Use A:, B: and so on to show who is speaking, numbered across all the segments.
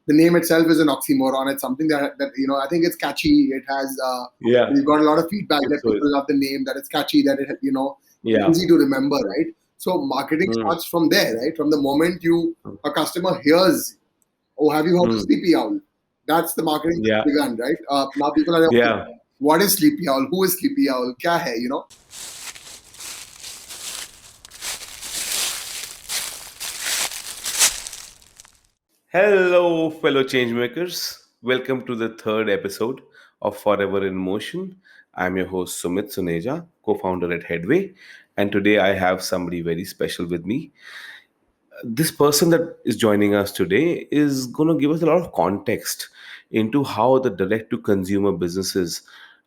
A: the name itself is an oxymoron. It's something that I think it's catchy. It has
B: Yeah,
A: we've got a lot of feedback
B: it
A: that
B: so
A: people
B: is.
A: love the name, that it's catchy, that it's
B: Yeah.
A: easy to remember, right? So marketing
B: Mm.
A: starts from there, right? From the moment a customer hears, oh, have you heard of
B: Mm.
A: Sleepy Owl? That's the marketing
B: Yeah.
A: that begun, right? Now people are like, okay,
B: Yeah.
A: what is Sleepy Owl? Who is Sleepy Owl? Kya hai,
B: Hello, fellow changemakers. Welcome to the third episode of Forever in Motion. I'm your host, Sumit Suneja, co founder at Headway. And today I have somebody very special with me. This person that is joining us today is going to give us a lot of context into how the direct to consumer businesses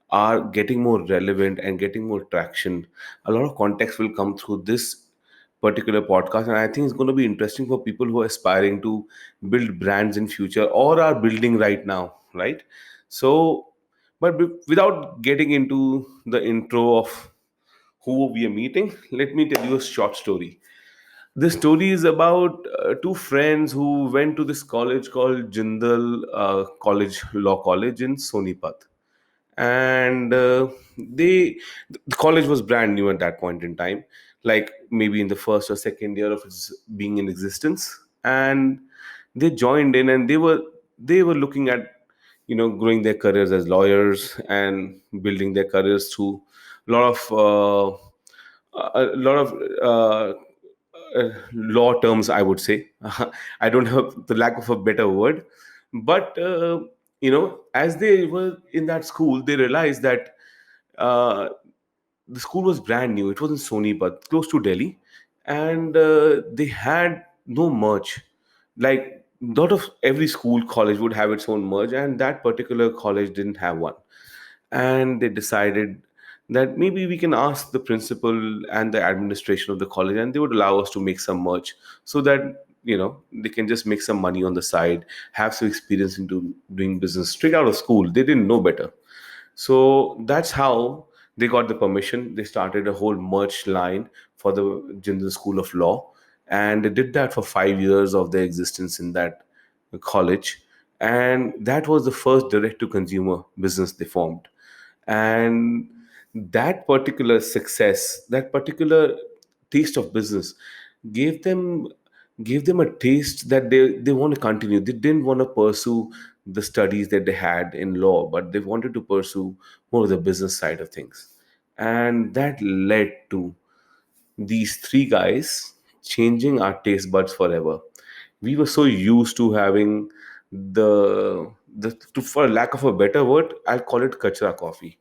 B: are getting more relevant and getting more traction. A lot of context will come through this particular podcast, and I think it's going to be interesting for people who are aspiring to build brands in future or are building right now, right? So but without getting into the intro of who we are meeting, let me tell you a short story. This story is about two friends who went to this college called Jindal College, Law College in Sonipat. And the college was brand new at that point in time, like maybe in the first or second year of its being in existence. And they joined in, and they were looking at growing their careers as lawyers and building their careers through a lot of law terms, I would say. I don't have the lack of a better word, but as they were in that school, they realized that uh, the school was brand new. It was in Sony, but close to Delhi, and they had no merch. Like lot of every school college would have its own merch, and that particular college didn't have one. And they decided that maybe we can ask the principal and the administration of the college, and they would allow us to make some merch so that they can just make some money on the side, have some experience into doing business straight out of school. They didn't know better. So that's how they got the permission. They started a whole merch line for the Jindal School of Law, and they did that for 5 years of their existence in that college. And that was the first direct to consumer business they formed. And that particular success, that particular taste of business, gave them gave them a taste that they want to continue. They didn't want to pursue the studies that they had in law, but they wanted to pursue more of the business side of things. And that led to these three guys changing our taste buds forever. We were so used to having for lack of a better word, I'll call it kachra coffee,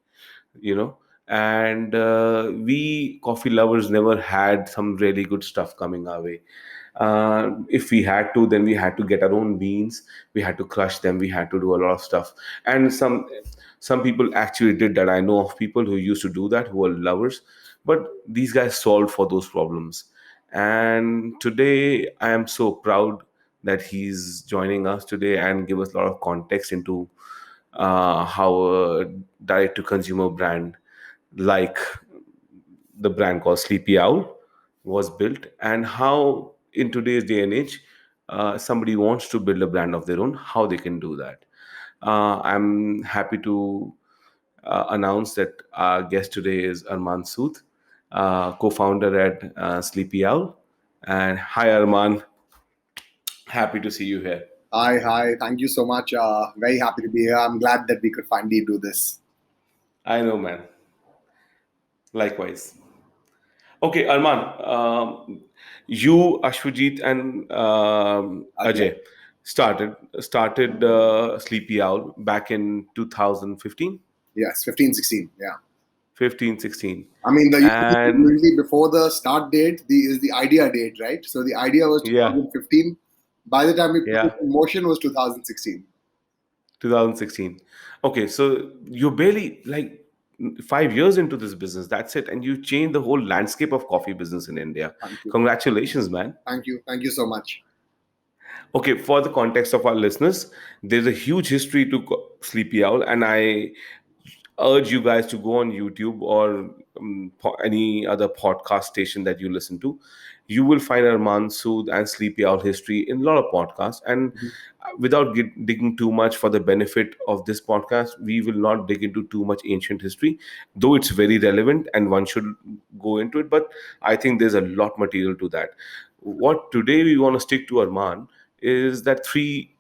B: you know and we coffee lovers never had some really good stuff coming our way. If we had to, then we had to get our own beans, we had to crush them, we had to do a lot of stuff. And some people actually did that. I know of people who used to do that, who were lovers, but these guys solved for those problems. And today I am so proud that he's joining us today and give us a lot of context into how a direct to consumer brand like the brand called Sleepy Owl was built, and how in today's day and age somebody wants to build a brand of their own, how they can do that. I'm happy to announce that our guest today is Arman Sood, co-founder at Sleepy Owl. And hi, Arman, happy to see you here.
A: Hi, hi. Thank you so much. Very happy to be here. I'm glad that we could finally do this.
B: I know, man. Likewise. Okay, Arman, you, Ashwajit, and
A: Ajay.
B: Ajay started Sleepy Owl back in 2015,
A: Yes, 15, 16. Yeah.
B: 15, 16.
A: I mean, the
B: And
A: usually before the start date is the idea date, right? So the idea was
B: yeah,
A: 2015. By the time we put it
B: yeah,
A: in motion was 2016.
B: 2016. Okay, so you're barely like 5 years into this business. That's it. And you changed the whole landscape of coffee business in India.
A: Thank you.
B: Congratulations, man.
A: Thank you. Thank you so much.
B: Okay, for the context of our listeners, there's a huge history to Sleepy Owl, and urge you guys to go on YouTube or any other podcast station that you listen to. You will find Arman Sood and Sleepy Owl history in a lot of podcasts. And
A: Mhm.
B: without digging too much for the benefit of this podcast, we will not dig into too much ancient history, though it's very relevant and one should go into it. But I think there's a lot material to that. What today we want to stick to, Arman, is that three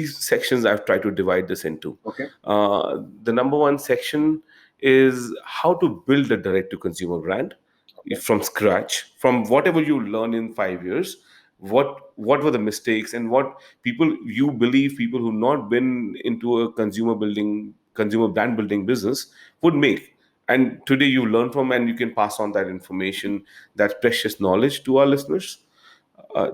B: sections I've tried to divide this into.
A: Okay.
B: The number one section is how to build a direct to consumer brand
A: Okay.
B: from scratch, from whatever you learn in 5 years. What were the mistakes, and what people you believe people who've not been into a consumer brand building business would make, and today you learn from, and you can pass on that information, that precious knowledge to our listeners.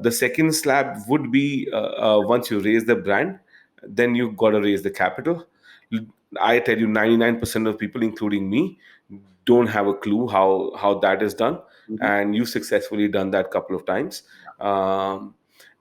B: The second slab would be, once you raise the brand, then you've got to raise the capital. I tell you, 99% of people, including me, don't have a clue how that is done,
A: Mhm.
B: and you've successfully done that couple of times.
A: Yeah.
B: Um,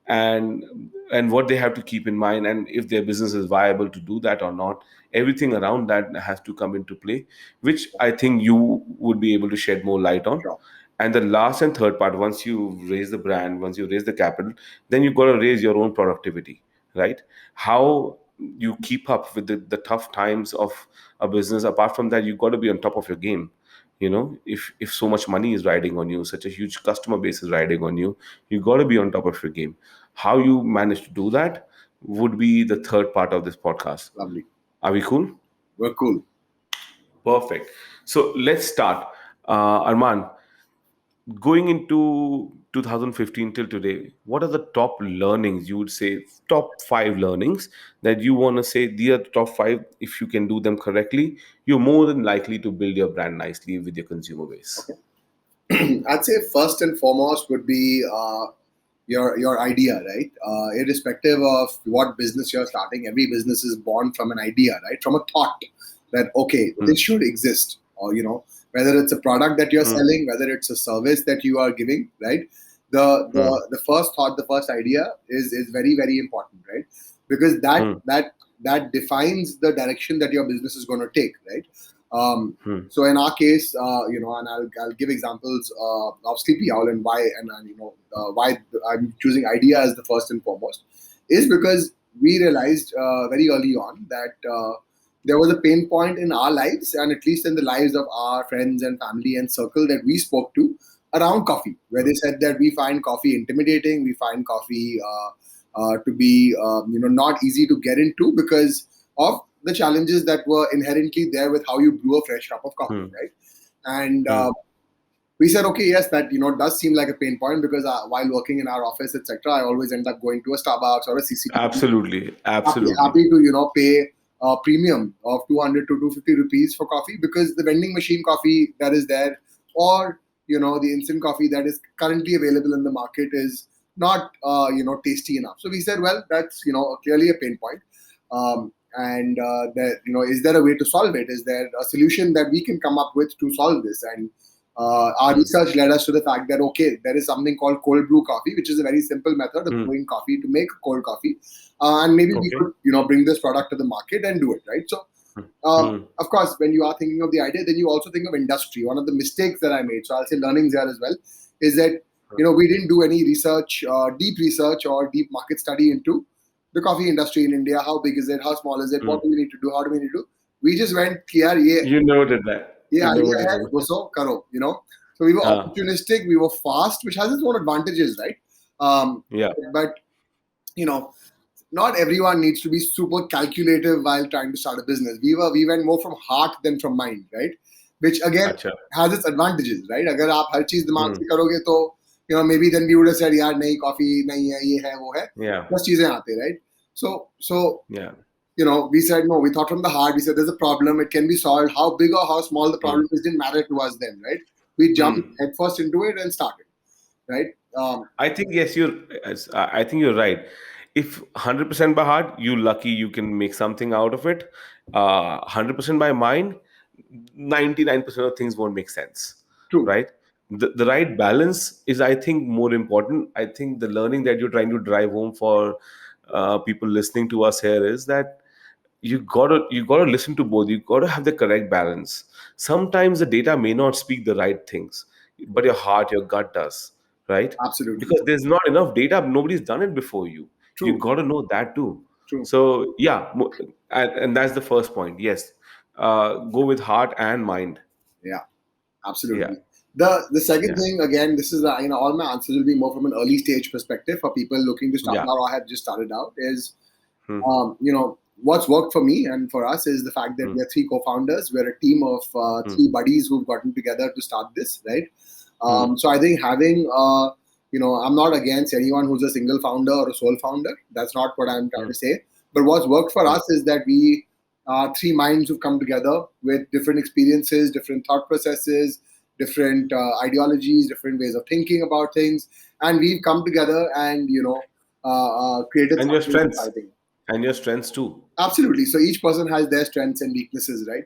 B: and and what they have to keep in mind, and if their business is viable to do that or not, everything around that has to come into play, which I think you would be able to shed more light on.
A: Sure.
B: And the last and third part, once you raise the brand, once you raise the capital, then you've got to raise your own productivity, right? How you keep up with the tough times of a business. Apart from that, you've got to be on top of your game. If so much money is riding on you, such a huge customer base is riding on you, you got to be on top of your game. How you manage to do that would be the third part of this podcast.
A: Lovely.
B: Are we cool?
A: We're cool.
B: Perfect. So let's start. Arman, going into 2015 till today, what are the top learnings you would say, top five learnings that you want to say, these are the top five? If you can do them correctly, you're more than likely to build your brand nicely with your consumer base.
A: Okay. I'd say first and foremost would be your idea, right? Irrespective of what business you're starting, every business is born from an idea, right? From a thought that okay,
B: Hmm.
A: this should exist, or whether it's a product that you're
B: Hmm.
A: selling, whether it's a service that you are giving, right? The first thought, the first idea is very very important, right? Because that
B: Hmm.
A: that that defines the direction that your business is going to take, right? Um,
B: Hmm.
A: so in our case, and I'll give examples of Sleepy Owl and why, why I'm choosing idea as the first and foremost, is because we realized very early on that there was a pain point in our lives, and at least in the lives of our friends and family and circle that we spoke to around coffee, where they said that we find coffee intimidating, we find coffee to be not easy to get into because of the challenges that were inherently there with how you brew a fresh cup of coffee,
B: Hmm.
A: right? And
B: Hmm.
A: we said, okay, yes, that does seem like a pain point because while working in our office, etc., I always end up going to a Starbucks or a CCTV,
B: Absolutely. Absolutely.
A: happy to pay a premium of 200 to 250 rupees for coffee because the vending machine coffee that is there, or the instant coffee that is currently available in the market is not tasty enough. So we said, well, that's clearly a pain point. And that is there a way to solve it? Is there a solution that we can come up with to solve this? And our
B: Hmm.
A: research led us to the fact that okay, there is something called cold brew coffee, which is a very simple method of
B: Hmm.
A: brewing coffee to make cold coffee, and maybe we
B: Okay.
A: could bring this product to the market and do it, right? So
B: Hmm.
A: of course, when you are thinking of the idea, then you also think of industry. One of the mistakes that I made, so I'll say learnings here as well, is that we didn't do any research, deep research or deep market study into the coffee industry in India. How big is it? How small is it?
B: Hmm.
A: What do we need to do? How do we need to do? We just went, yeah, yeah,
B: You noted that.
A: ये
B: You
A: idea
B: noted
A: है
B: it.
A: घुसो करो so we were
B: Ah,
A: opportunistic, we were fast, which has its own advantages, right?
B: yeah.
A: But you know not everyone needs to be super calculative while trying to start a business. We went more from heart than from mind, right? Which again
B: Acha.
A: has its advantages, right? अगर आप हर चीज दिमाग
B: Hmm.
A: से करोगे तो maybe then we would have said यार नहीं coffee नहीं है ये है वो है
B: Yeah.
A: बस चीजें आते, right? So
B: Yeah.
A: we said no. We thought from the heart. We said there's a problem. It can be solved. How big or how small the
B: Hmm.
A: problem is didn't matter to us then, right? We jumped
B: Hmm.
A: headfirst into it and started, right?
B: I think yes, I think you're right. If 100% by heart, you lucky you can make something out of it. 100% by mind, 99% of things won't make sense,
A: True.
B: right? The right balance is, I think, more important. I think the learning that you're trying to drive home for people listening to us here is that you gotta listen to both. You gotta have the correct balance. Sometimes the data may not speak the right things, but your heart, your gut does, right?
A: Absolutely.
B: Because there's not enough data. Nobody's done it before you. You
A: True.
B: gotta know that too.
A: True.
B: So yeah, and that's the first point. Yes, go with heart and mind.
A: Yeah.
B: Yeah,
A: Absolutely. The second
B: yeah,
A: thing, again, this is all my answers will be more from an early stage perspective for people looking to start
B: yeah.
A: out or have just started out. Is
B: Hmm,
A: what's worked for me and for us is the fact that
B: hmm,
A: we're three co-founders. We're a team of
B: hmm,
A: three buddies who've gotten together to start this, right?
B: hmm,
A: So I think having, I'm not against anyone who's a single founder or a sole founder. That's not what I'm trying
B: hmm,
A: to say. But what's worked for
B: hmm,
A: us is that we are three minds who've come together with different experiences, different thought processes, different ideologies, different ways of thinking about things, and we've come together and created
B: and your
A: something
B: strengths,
A: exciting.
B: and your strengths too.
A: Absolutely. So each person has their strengths and weaknesses, right?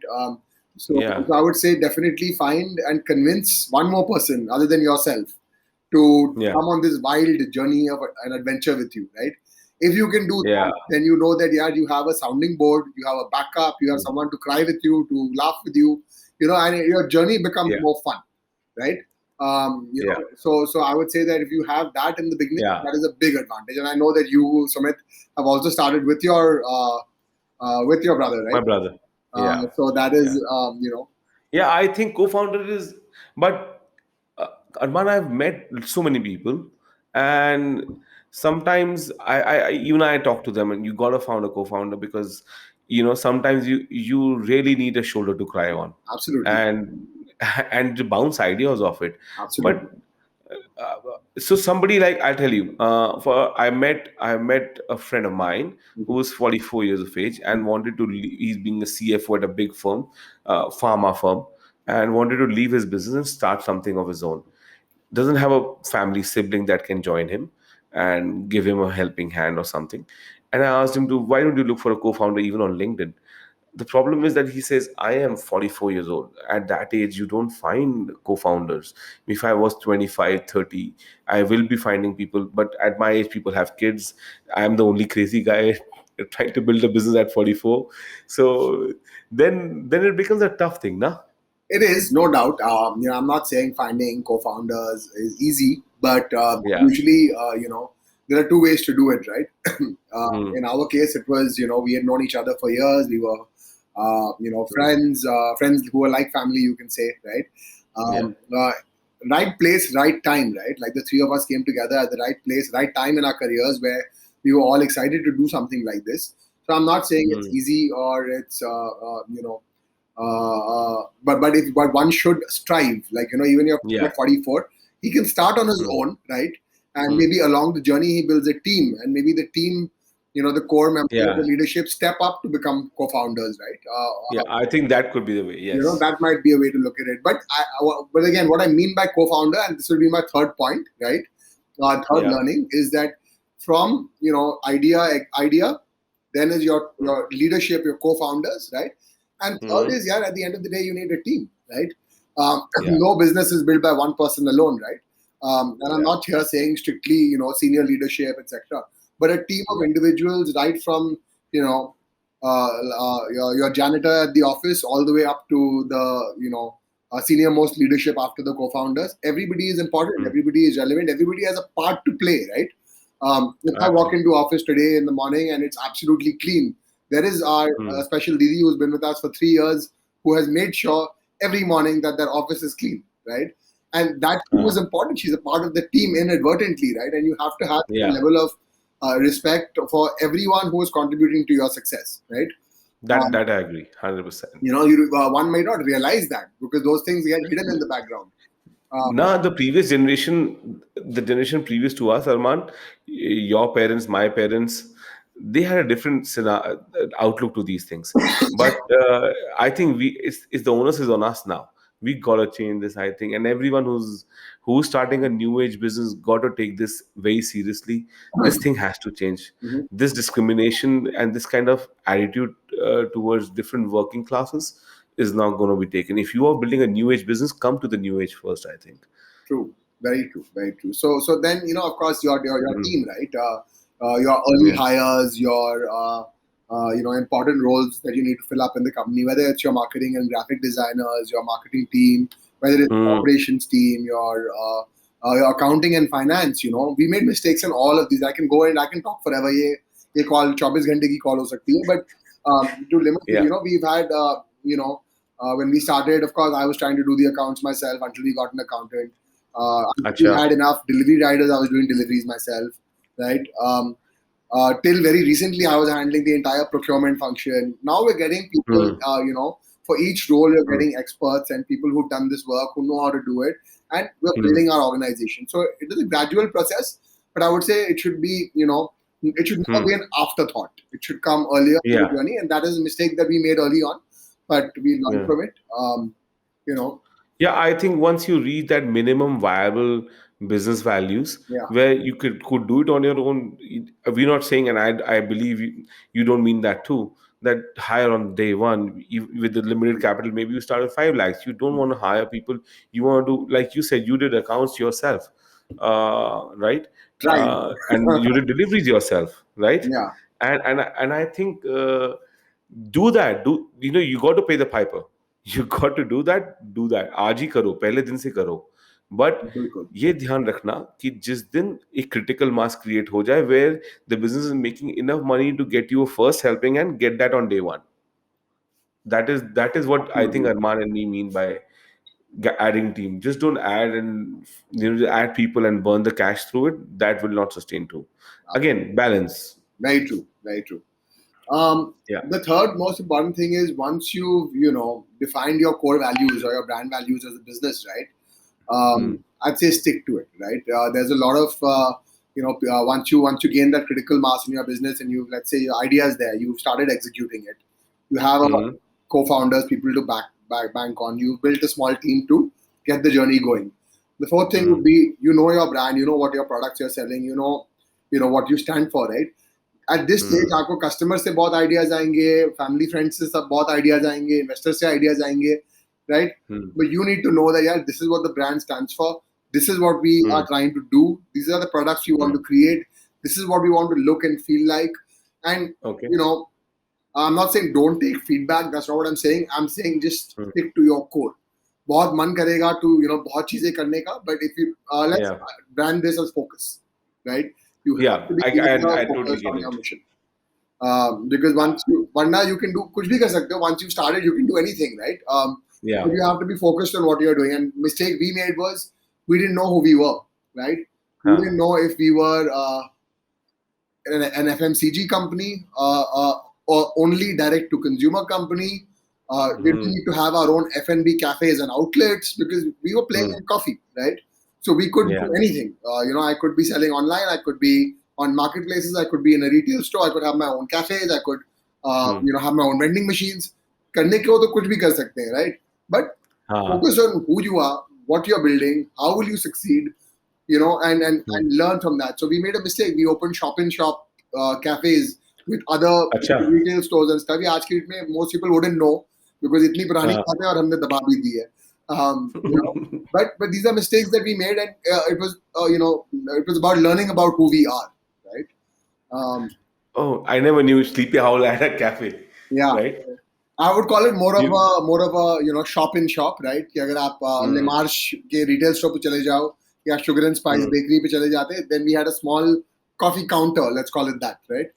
B: Yeah,
A: So I would say definitely find and convince one more person other than yourself to
B: yeah,
A: come on this wild journey of an adventure with you, right? If you can do
B: yeah,
A: that, then you know that yeah, you have a sounding board, you have a backup, you have
B: hmm,
A: someone to cry with you, to laugh with you, and your journey becomes
B: yeah,
A: more fun, right?
B: yeah,
A: So I would say that if you have that in the beginning,
B: yeah.
A: that is a big advantage. And I know that you, Sumit, have also started with your brother,
B: My
A: right?
B: brother. Yeah,
A: So that
B: yeah.
A: is,
B: Yeah, I think co-founder is, but Arman, I've met so many people, and sometimes even I talk to them, and you gotta found a co-founder because sometimes you really need a shoulder to cry on,
A: absolutely,
B: and and to bounce ideas off it.
A: absolutely.
B: But so somebody like I'll tell you, for I met a friend of mine who
A: Mhm.
B: was 44 years of age and wanted to he's being a CFO at a big firm, pharma firm, and wanted to leave his business and start something of his own. Doesn't have a family sibling that can join him and give him a helping hand or something. And I asked him to, why don't you look for a co-founder even on LinkedIn? The problem is that he says, I am 44 years old. At that age, you don't find co-founders. If I was 25, 30, I will be finding people. But at my age, people have kids. I'm the only crazy guy trying to build a business at 44. So then it becomes a tough thing, nah?
A: It is, no doubt. I'm not saying finding co-founders is easy, but
B: Yeah.
A: usually, there are two ways to do it, right?
B: Hmm.
A: In our case, it was, we had known each other for years. We were,
B: Hmm.
A: friends who were like family, you can say, right?
B: Yeah.
A: Right place, right time, right? Like the three of us came together at the right place, right time in our careers where we were all excited to do something like this. So I'm not saying it's
B: Hmm.
A: easy or it's, but one should strive. Like even your friend
B: Yeah.
A: at 44, he can start on his
B: Hmm.
A: own, right? And
B: Hmm.
A: maybe along the journey he builds a team, and maybe the team, the core members of the
B: Yeah.
A: leadership step up to become co-founders, right?
B: Yeah. I think that could be the way. Yes.
A: That might be a way to look at it. But again, what I mean by co-founder, and this will be my third point, right? Third
B: Yeah.
A: learning is that from idea, then is
B: Hmm.
A: your leadership, your co-founders, right? And third
B: Hmm.
A: is yeah, at the end of the day, you need a team, right?
B: Yeah.
A: No business is built by one person alone, right? And I'm
B: Yeah.
A: not here saying strictly senior leadership, etc. But a team of
B: Yeah.
A: individuals, right from you know your janitor at the office all the way up to the senior most leadership after the co-founders. Everybody is important,
B: Hmm.
A: everybody is relevant, everybody has a part to play, right? If I walk
B: Absolutely.
A: into office today in the morning and it's absolutely clean, there is our
B: Hmm.
A: special Didi who's been with us for 3 years, who has made sure every morning that their office is clean, right? And that too is
B: Uh,
A: important. She's a part of the team inadvertently, right? And you have to have a
B: yeah.
A: level of respect for everyone who is contributing to your success, right? Um,
B: That I agree. 100%.
A: one may not realize that because those things get hidden in the background.
B: Now, the generation previous to us, Arman, your parents, my parents, they had a different outlook to these things. But I think it's the onus is on us now. We gotta change this, I think, and everyone who's starting a new age business got to take this very seriously. This thing has to change.
A: Mhm.
B: This discrimination and this kind of attitude towards different working classes is not going to be taken. If you are building a new age business, come to the new age first, I think.
A: True, very true, very true. So then of course your
B: Mhm.
A: team, right? Your early
B: Yeah.
A: hires, important roles that you need to fill up in the company, whether it's your marketing and graphic designers, your marketing team, whether it's your
B: Mm.
A: operations team, your accounting and finance. We made mistakes in all of these. I can go and I can talk forever. ये call 24 घंटे की call हो सकती है, but to limit it,
B: Yeah.
A: we've had, when we started, of course, I was trying to do the accounts myself until we got an accountant. We
B: Acha.
A: had enough delivery riders. I was doing deliveries myself, right? Till very recently, I was handling the entire procurement function. Now we're getting people,
B: Mm.
A: for each role, you're
B: Mm.
A: getting experts and people who've done this work, who know how to do it, and we're
B: Mm.
A: building our organization. So it is a gradual process, but I would say it should be, it should never
B: Mm.
A: be an afterthought. It should come earlier in the
B: Yeah.
A: journey, and that is a mistake that we made early on, but we learned
B: Yeah.
A: from it. You know,
B: Yeah, I think once you reach that minimum viable business values
A: yeah,
B: where you could do it on your own, we're not saying, and I believe you don't mean that too, that hire on day one with the limited capital, maybe you start with 5 lakhs. You don't want to hire people. You want to do, like you said, you did accounts yourself, right?
A: trying.
B: And you did deliveries yourself, right?
A: Yeah,
B: And I think do that. You got to pay the piper. You got to do that. आज ही करो, पहले दिन से करो. But
A: बिल्कुल.
B: ये ध्यान रखना कि जिस दिन एक critical mass create हो जाए where the business is making enough money to get you a first helping and get that on day one. That is what I think
A: Absolutely.
B: Arman and me mean by adding team. Just don't add and add people and burn the cash through it. That will not sustain too. Again, balance.
A: Very true. Very true.
B: Yeah.
A: The third most important thing is once you've defined your core values or your brand values as a business, right?
B: Mm.
A: I'd say stick to it, right? There's a lot of once you gain that critical mass in your business and you, let's say, your idea is there, you've started executing it, you have
B: Mm.
A: co-founders, people to bank on, you've built a small team to get the journey going. The fourth thing would
B: Mm.
A: be your brand, you know what your products you're selling, what you stand for, right? At this
B: Mm.
A: stage आपको customer से बहुत ideas आएंगे, family friends से सब बहुत ideas आएंगे, investor से ideas आएंगे, right?
B: Mm.
A: But you need to know that, yeah, this is what the brand stands for. This is what we are
B: Mm.
A: trying to do. These are the products we want
B: Mm.
A: to create. This is what we want to look and feel like. And,
B: Okay.
A: I'm not saying don't take feedback. That's not what I'm saying. I'm saying just
B: Mm.
A: stick to your core. बहुत मन करेगा to, बहुत चीजें करने का. But if you, let's
B: Yeah.
A: brand this as focus, right? You have
B: Yeah.
A: to be
B: I totally
A: focused
B: get
A: on your
B: it.
A: mission. Because वरना you can do कुछ भी कर सकते हो. Once you started, you can do anything, right?
B: Yeah.
A: But you have to be focused on what you're doing. And mistake we made was we didn't know who we were, right? We
B: Huh.
A: didn't know if we were an FMCG company or only direct to consumer company. We didn't
B: Mm.
A: need to have our own F&B cafes and outlets because we were playing
B: Mm.
A: in coffee, right? So we could
B: Yeah.
A: do anything. I could be selling online. I could be on marketplaces. I could be in a retail store. I could have my own cafes. I could,
B: Mm.
A: have my own vending machines. करने के हो तो कुछ भी कर सकते हैं, right? But
B: Huh.
A: focus on who you are, what you're building, how will you succeed, and learn from that. So we made a mistake. We opened shop-in-shop cafes with other
B: अच्छा.
A: retail stores and stuff. आज की date में most people wouldn't know because इतनी पुरानी
B: हाँ.
A: बात है और हमने दबा भी दी है. But these are mistakes that we made, and it was it was about learning about who we are, right?
B: Oh, I never knew Sleepy Owl had a cafe.
A: Yeah.
B: Right?
A: I would call it more of
B: You-
A: a shop in shop, right? कि अगर आप
B: Mm.
A: लेमार्श के retail store पे चले जाओ या Sugar and Spice bakery पे चले जाते, then we had a small coffee counter, let's call it that, right?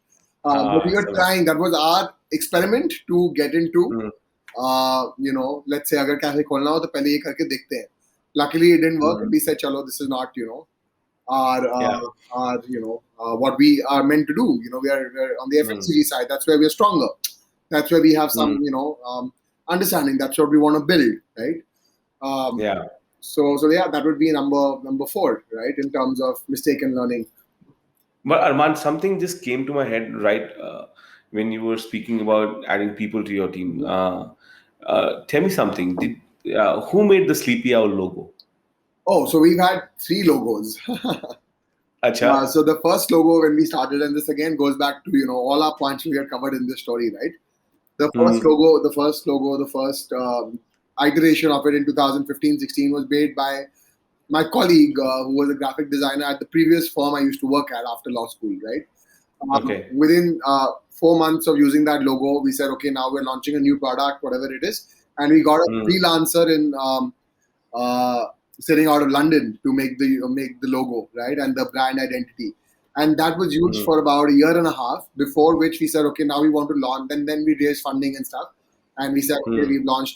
A: But we were
B: समझ.
A: trying. That was our experiment to get into.
B: Mm.
A: Let's say अगर cafe खोलना हो तो पहले ये करके देखते हैं. Luckily, it didn't work.
B: Mm.
A: We said, चलो, this is not
B: Yeah.
A: what we are meant to do. We're on the FMCG side. That's where we're stronger. That's where we have some understanding. That's what we want to build, right?
B: Yeah.
A: So yeah, that would be number 4, right? In terms of mistake and learning.
B: But Arman, something just came to my head right when you were speaking about adding people to your team. Tell me something. Who made the Sleepy Owl logo?
A: Oh, so we've had 3 logos.
B: Acha.
A: So the first logo when we started, and this again goes back to all our points we had covered in this story, right? The first logo, the first iteration of it in 2015-16 was made by my colleague who was a graphic designer at the previous firm I used to work at after law school, right?
B: Okay.
A: Within 4 months of using that logo, we said, okay, now we're launching a new product, whatever it is, and we got a
B: Mm.
A: freelancer in uh, sitting out of London to make the logo, right, and the brand identity. And that was used
B: Mm.
A: for about a year and a half. Before which we said, okay, now we want to launch. Then we raised funding and stuff, and we said, okay,
B: Mm.
A: we want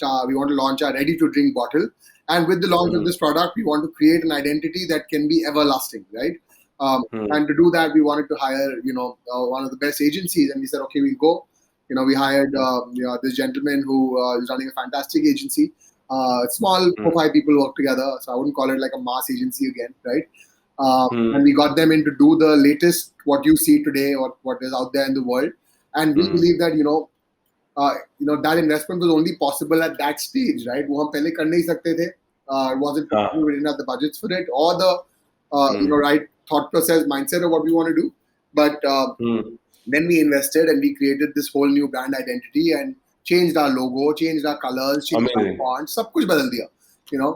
A: to launch our ready to drink bottle. And with the launch of
B: Mm.
A: this product, we want to create an identity that can be everlasting, right?
B: Mm.
A: And to do that, we wanted to hire, one of the best agencies, and we said, okay, we'll go. We hired this gentleman who is running a fantastic agency. Small
B: Mm.
A: 4 5 people work together, so I wouldn't call it like a mass agency again, right? And
B: Mm.
A: we got them in to do the latest what you see today or what is out there in the world. And we
B: Mm.
A: believe that that investment was only possible at that stage, right? वो हम पहले कर नहीं सकते थे. It wasn't
B: Ah.
A: possible. We didn't have the budgets for it or the
B: Mm.
A: right thought process mindset of what we want to do. But
B: Mm.
A: then we invested and we created this whole new brand identity and changed our logo, changed our colors, changed our
B: Amazing.
A: fonts, सब कुछ बदल दिया, you know.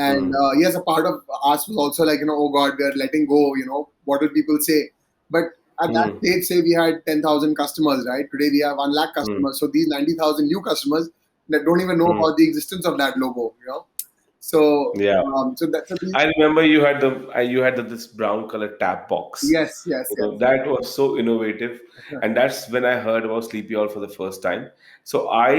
A: And
B: Mm.
A: yes, a part of us was also like, oh God, we are letting go, what will people say? But at that
B: Mm.
A: stage, say we had 10,000 customers, right? Today we have 1 lakh
B: Mm.
A: customers. So these 90,000 new customers that don't even know
B: Mm.
A: about the existence of that logo. So,
B: Yeah.
A: so these,
B: I remember you had this brown colored tap box.
A: yes, yes,
B: You
A: yes.
B: know, that was so innovative, and that's when I heard about Sleepy Owl for the first time. So I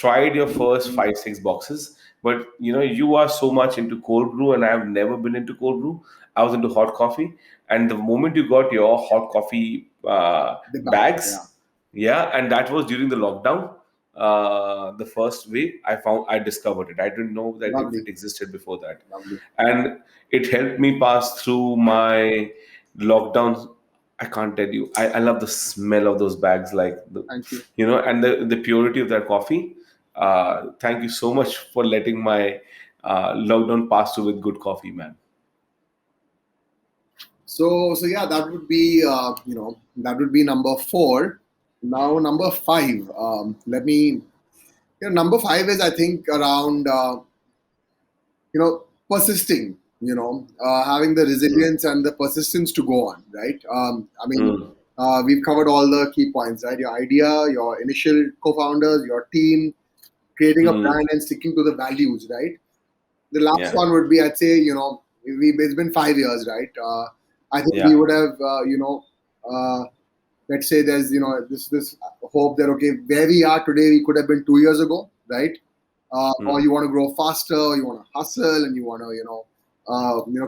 B: tried your first 5 6 boxes, but you are so much into cold brew, and I have never been into cold brew. I was into hot coffee, and the moment you got your hot coffee
A: The bag, yeah.
B: bags, yeah, and that was during the lockdown. The first wave, I discovered it. I didn't know that if
A: Lovely,
B: it existed before that,
A: lovely.
B: and it helped me pass through my lockdown. I can't tell you. I love the smell of those bags, like
A: Thank you.
B: and the purity of that coffee. Thank you so much for letting my lockdown pass through with good coffee, man.
A: So yeah, that would be number four. Now number five. Let me. Number five is, I think, around persisting. Having the
B: Mm.
A: resilience and the persistence to go on. Right. I mean,
B: Mm.
A: we've covered all the key points. Right. Your idea, your initial co-founders, your team, creating a
B: Mm.
A: brand and sticking to the values. Right. The last
B: Yeah.
A: one would be, I'd say, it's been 5 years, right? I think we
B: Yeah.
A: would have, uh, let's say there's, this hope that, okay, where we are today, we could have been 2 years ago, right? Or
B: Mm.
A: you want to grow faster, you want to hustle, and you want to,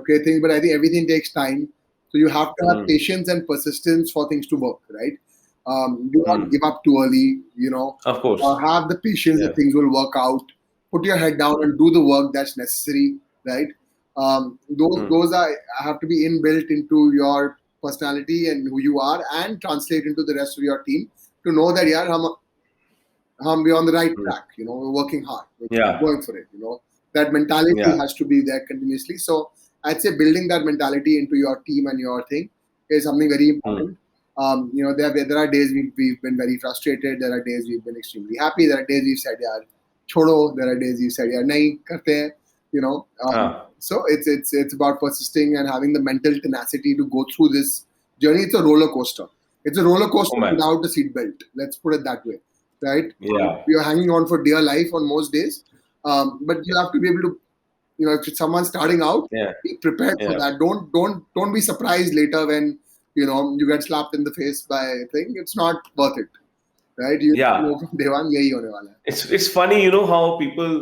A: create things. But I think everything takes time. So you have to have
B: Mm.
A: patience and persistence for things to work, right? Do not
B: Mm.
A: give up too early,
B: Of course.
A: have the patience that
B: Yeah.
A: things will work out. Put your head down
B: Mm.
A: and do the work that's necessary, right?
B: Mm.
A: Those are have to be inbuilt into your personality and who you are, and translate into the rest of your team to know that yeah, we're on the right
B: Mm.
A: track. We're working hard, we're
B: Yeah.
A: going for it. That mentality
B: Yeah.
A: has to be there continuously. So I'd say building that mentality into your team and your thing is something very
B: Mm.
A: important. There are days we've been very frustrated. There are days we've been extremely happy. There are days we've said, "Yeah, chodo." There are days we've said, "Yeah, nahi karte."
B: Ah.
A: So it's about persisting and having the mental tenacity to go through this journey. It's a roller coaster. It's a roller
B: Oh
A: coaster
B: man.
A: without a seatbelt. Let's put it that way, right?
B: Yeah.
A: We are hanging on for dear life on most days, but you have to be able to, if someone's starting out,
B: Yeah.
A: be prepared for
B: Yeah.
A: that. Don't be surprised later when you get slapped in the face by a thing. It's not worth it, right? You
B: Yeah.
A: know from day one, yahi hone wala hai.
B: It's funny, how people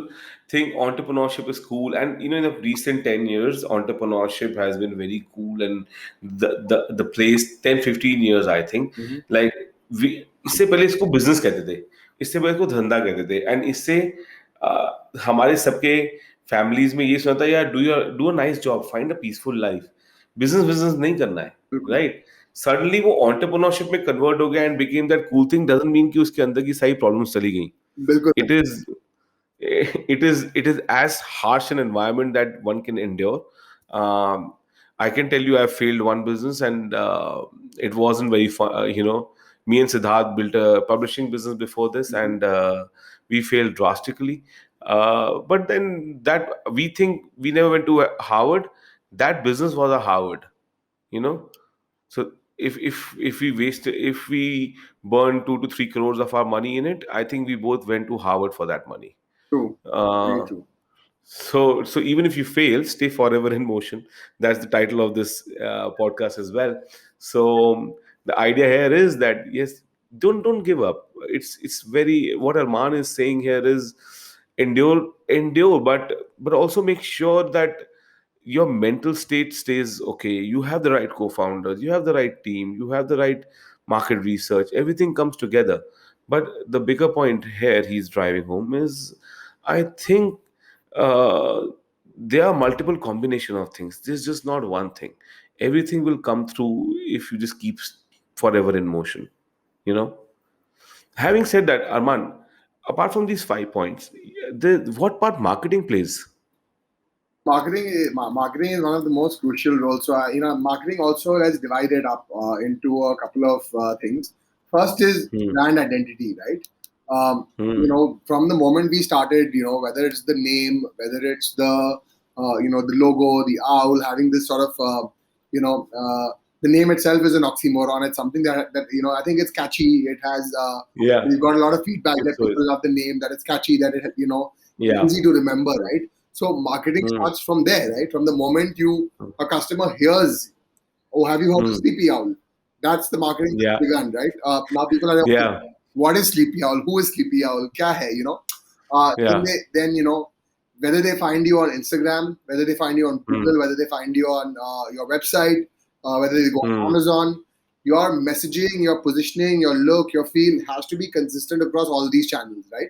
B: think entrepreneurship is cool, and in the recent 10 years, entrepreneurship has been very cool, and the place 10 15 years, I think,
A: Mhm.
B: like we इससे पहले इसको business कहते थे, इससे पहले इसको धंधा कहते थे, एंड इससे हमारे सबके फैमिलीज में ये सुना था, यार do a nice job, find a peaceful life, business business नहीं करना है,
A: बिल्कुल,
B: राइट? सडनली वो एंटरप्रेन्योरशिप में कन्वर्ट हो गया and became that cool thing, doesn't mean कि उसके अंदर की सारी प्रॉब्लम्स चली गई.
A: बिल्कुल
B: It is it is as harsh an environment that one can endure. um, I can tell you, I failed one business, and it wasn't very fun. Me and Siddharth built a publishing business before this,
A: नहीं.
B: and we failed drastically. But then that, we think we never went to Harvard. That business was a Harvard, you know. So if we burn 2 to 3 crores of our money in it, I think we both went to Harvard for that money.
A: True. Very
B: Uh,
A: true.
B: so even if you fail, stay forever in motion. That's the title of this podcast as well. So the idea here is that yes, don't give up. It's very, what Arman is saying here is endure, but also make sure that your mental state stays okay. You have the right co-founders, you have the right team, you have the right market research, everything comes together. But the bigger point here he's driving home is, I think, uh, there are multiple combination of things. There's just not one thing. Everything will come through if you just keep forever in motion, you know. Having said that, Arman, apart from these 5 points, what part marketing plays?
A: Marketing is one of the most crucial roles. So, marketing also is divided up into a couple of things. First is
B: Hmm.
A: brand identity, right?
B: Hmm.
A: From the moment we started, whether it's the name, whether it's the logo, the owl, having this sort of, the name itself is an oxymoron. It's something that I think it's catchy. It has,
B: Yeah,
A: we've got a lot of feedback
B: it
A: that
B: so
A: people
B: is.
A: love the name, that it's catchy, that
B: Yeah.
A: easy to remember, right? So marketing
B: Hmm.
A: starts from there, right? From the moment a customer hears, "Oh, have you heard of
B: Hmm.
A: Sleepy Owl?" That's the marketing that
B: Yeah.
A: began, right? Now people are like, "Okay,
B: Yeah.
A: what is Sleepy Owl? Who is Sleepy Owl? Kya hai?"
B: Yeah.
A: Then whether they find you on Instagram, whether they find you on
B: Hmm.
A: Google, whether they find you on your website, whether they go on
B: Hmm.
A: Amazon, your messaging, your positioning, your look, your feel has to be consistent across all these channels, right?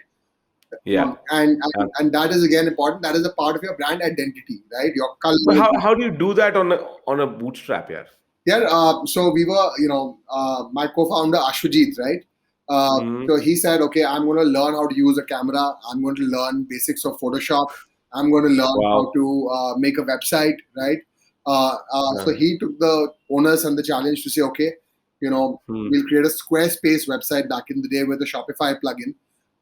B: Yeah.
A: And,
B: Uh,
A: and that is again important. That is a part of your brand identity, right? Your
B: but
A: color.
B: how do you do that on a bootstrap? Yeah.
A: Yeah. So we were, my co-founder Ashwajit, right?
B: Hmm.
A: So he said, okay, I'm going to learn how to use a camera. I'm going to learn basics of Photoshop. I'm going to learn how
B: Wow.
A: to make a website, right? So
B: Uh,
A: he took the onus and the challenge to say, okay,
B: hmm.
A: we'll create a Squarespace website back in the day with a Shopify plugin.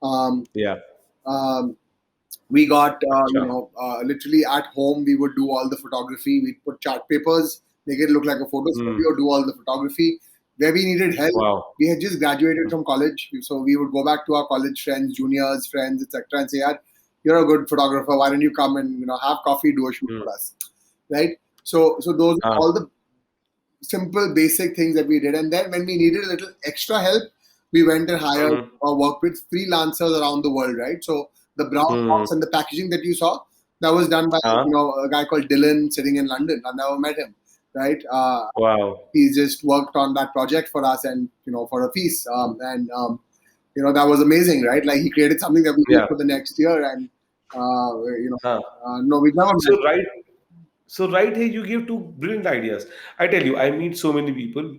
A: Um,
B: Yeah.
A: um, we got
B: Acha.
A: literally at home we would do all the photography. We'd put chart papers, make it look like a photo
B: Hmm.
A: studio, do all the photography. Where we needed help,
B: Wow.
A: we had just graduated from college, so we would go back to our college friends, juniors, friends, etc., and say, "Yeah, you're a good photographer. Why don't you come and have coffee, do a shoot
B: Hmm.
A: for us?" Right. So those are
B: Ah.
A: all the simple basic things that we did. And then when we needed a little extra help, we went and hired
B: Hmm.
A: or worked with freelancers around the world, right? So the brown
B: Hmm.
A: box and the packaging that you saw, that was done by
B: Ah.
A: a guy called Dylan sitting in London. I never met him, right?
B: Wow.
A: He just worked on that project for us and for a piece, that was amazing, right? Like he created something that we used
B: Yeah.
A: for the next year, and
B: Ah.
A: no, we've never met.
B: So right. So right here, you give two brilliant ideas. I tell you, I meet so many people,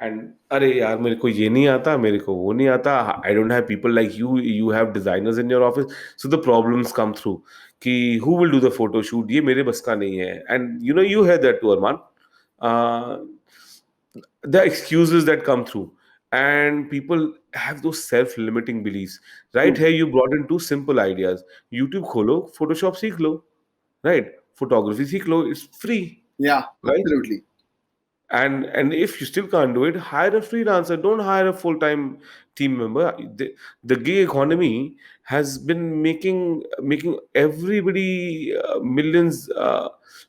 B: and अरे यार मेरे को ये नहीं आता, मेरे को वो नहीं आता. I don't have people like you. You have designers in your office, so the problems come through. कि who will do the photo shoot? ये मेरे बस का नहीं है. And you hear that too, Arman. Uh, the excuses that come through, and people have those self-limiting beliefs. Right
A: True.
B: here, you brought in two simple ideas. YouTube खोलो, Photoshop सीख लो. Right? Photography सीख लो. It's free.
A: Yeah,
B: Right?
A: absolutely.
B: And if you still can't do it, hire a freelancer. Don't hire a full-time team member. The gig economy has been making everybody millions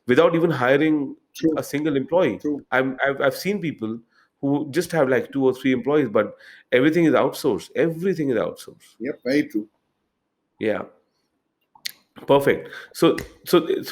B: without even hiring
A: True.
B: a single employee.
A: True.
B: I've seen people who just have like 2 or 3 employees, but everything is outsourced. Everything is outsourced.
A: Yep. Very true.
B: Yeah. Perfect. So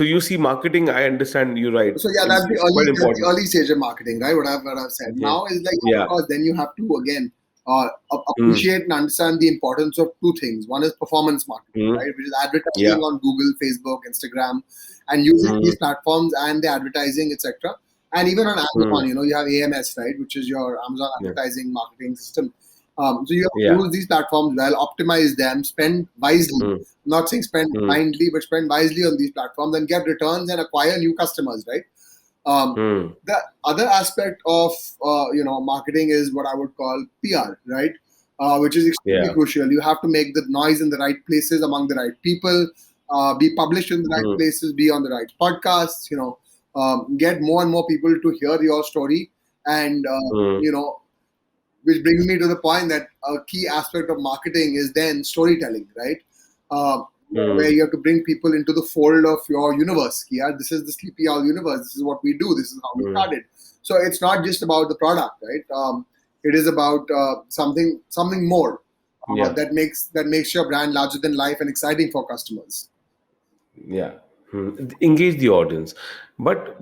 B: you see marketing, I understand you're right.
A: So yeah,
B: It's quite
A: that's the
B: important.
A: early stage of marketing, right? What I've said.
B: Yeah.
A: Now is like, of
B: Yeah.
A: course, then you have to again
B: Mm.
A: appreciate and understand the importance of two things. One is performance marketing,
B: Mm.
A: right, which is advertising
B: Yeah.
A: on Google, Facebook, Instagram, and using
B: Mm.
A: these platforms and the advertising, etc. And even on
B: Mm.
A: Amazon, you have AMS, right, which is your Amazon
B: Yeah.
A: advertising marketing system. So you have to
B: Yeah.
A: use these platforms well, optimize them, spend wisely.
B: Mm.
A: I'm not saying spend
B: Mm.
A: blindly, but spend wisely on these platforms and get returns and acquire new customers, right? Um,
B: Mm.
A: the other aspect of marketing is what I would call PR, right? Which is extremely
B: Yeah.
A: crucial. You have to make the noise in the right places among the right people, be published in the right
B: Mm.
A: places, be on the right podcasts. Get more and more people to hear your story, And
B: mm,
A: which brings me to the point that a key aspect of marketing is then storytelling, right? Where
B: mm,
A: you have to bring people into the fold of your universe. Yeah, this is the Sleepy Owl universe. This is what we do. This is how we
B: mm.
A: started. So it's not just about the product, right? It is about something more
B: Yeah,
A: that makes your brand larger than life and exciting for customers.
B: yeah. Engage the audience, but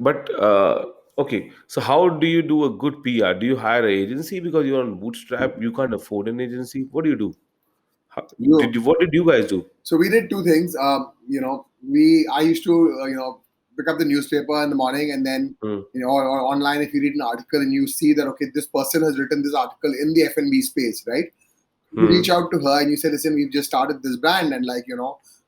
B: okay. So how do you do a good PR? Do you hire an agency because you're on bootstrap? You can't afford an agency. What do you do? How,
A: You
B: what did you guys do?
A: So we did two things. I used to pick up the newspaper in the morning, and then
B: Hmm,
A: or online, if you read an article and you see that, okay, this person has written this article in the F&B space, right? You reach
B: hmm,
A: out to her and you say, listen, we've just started this brand, and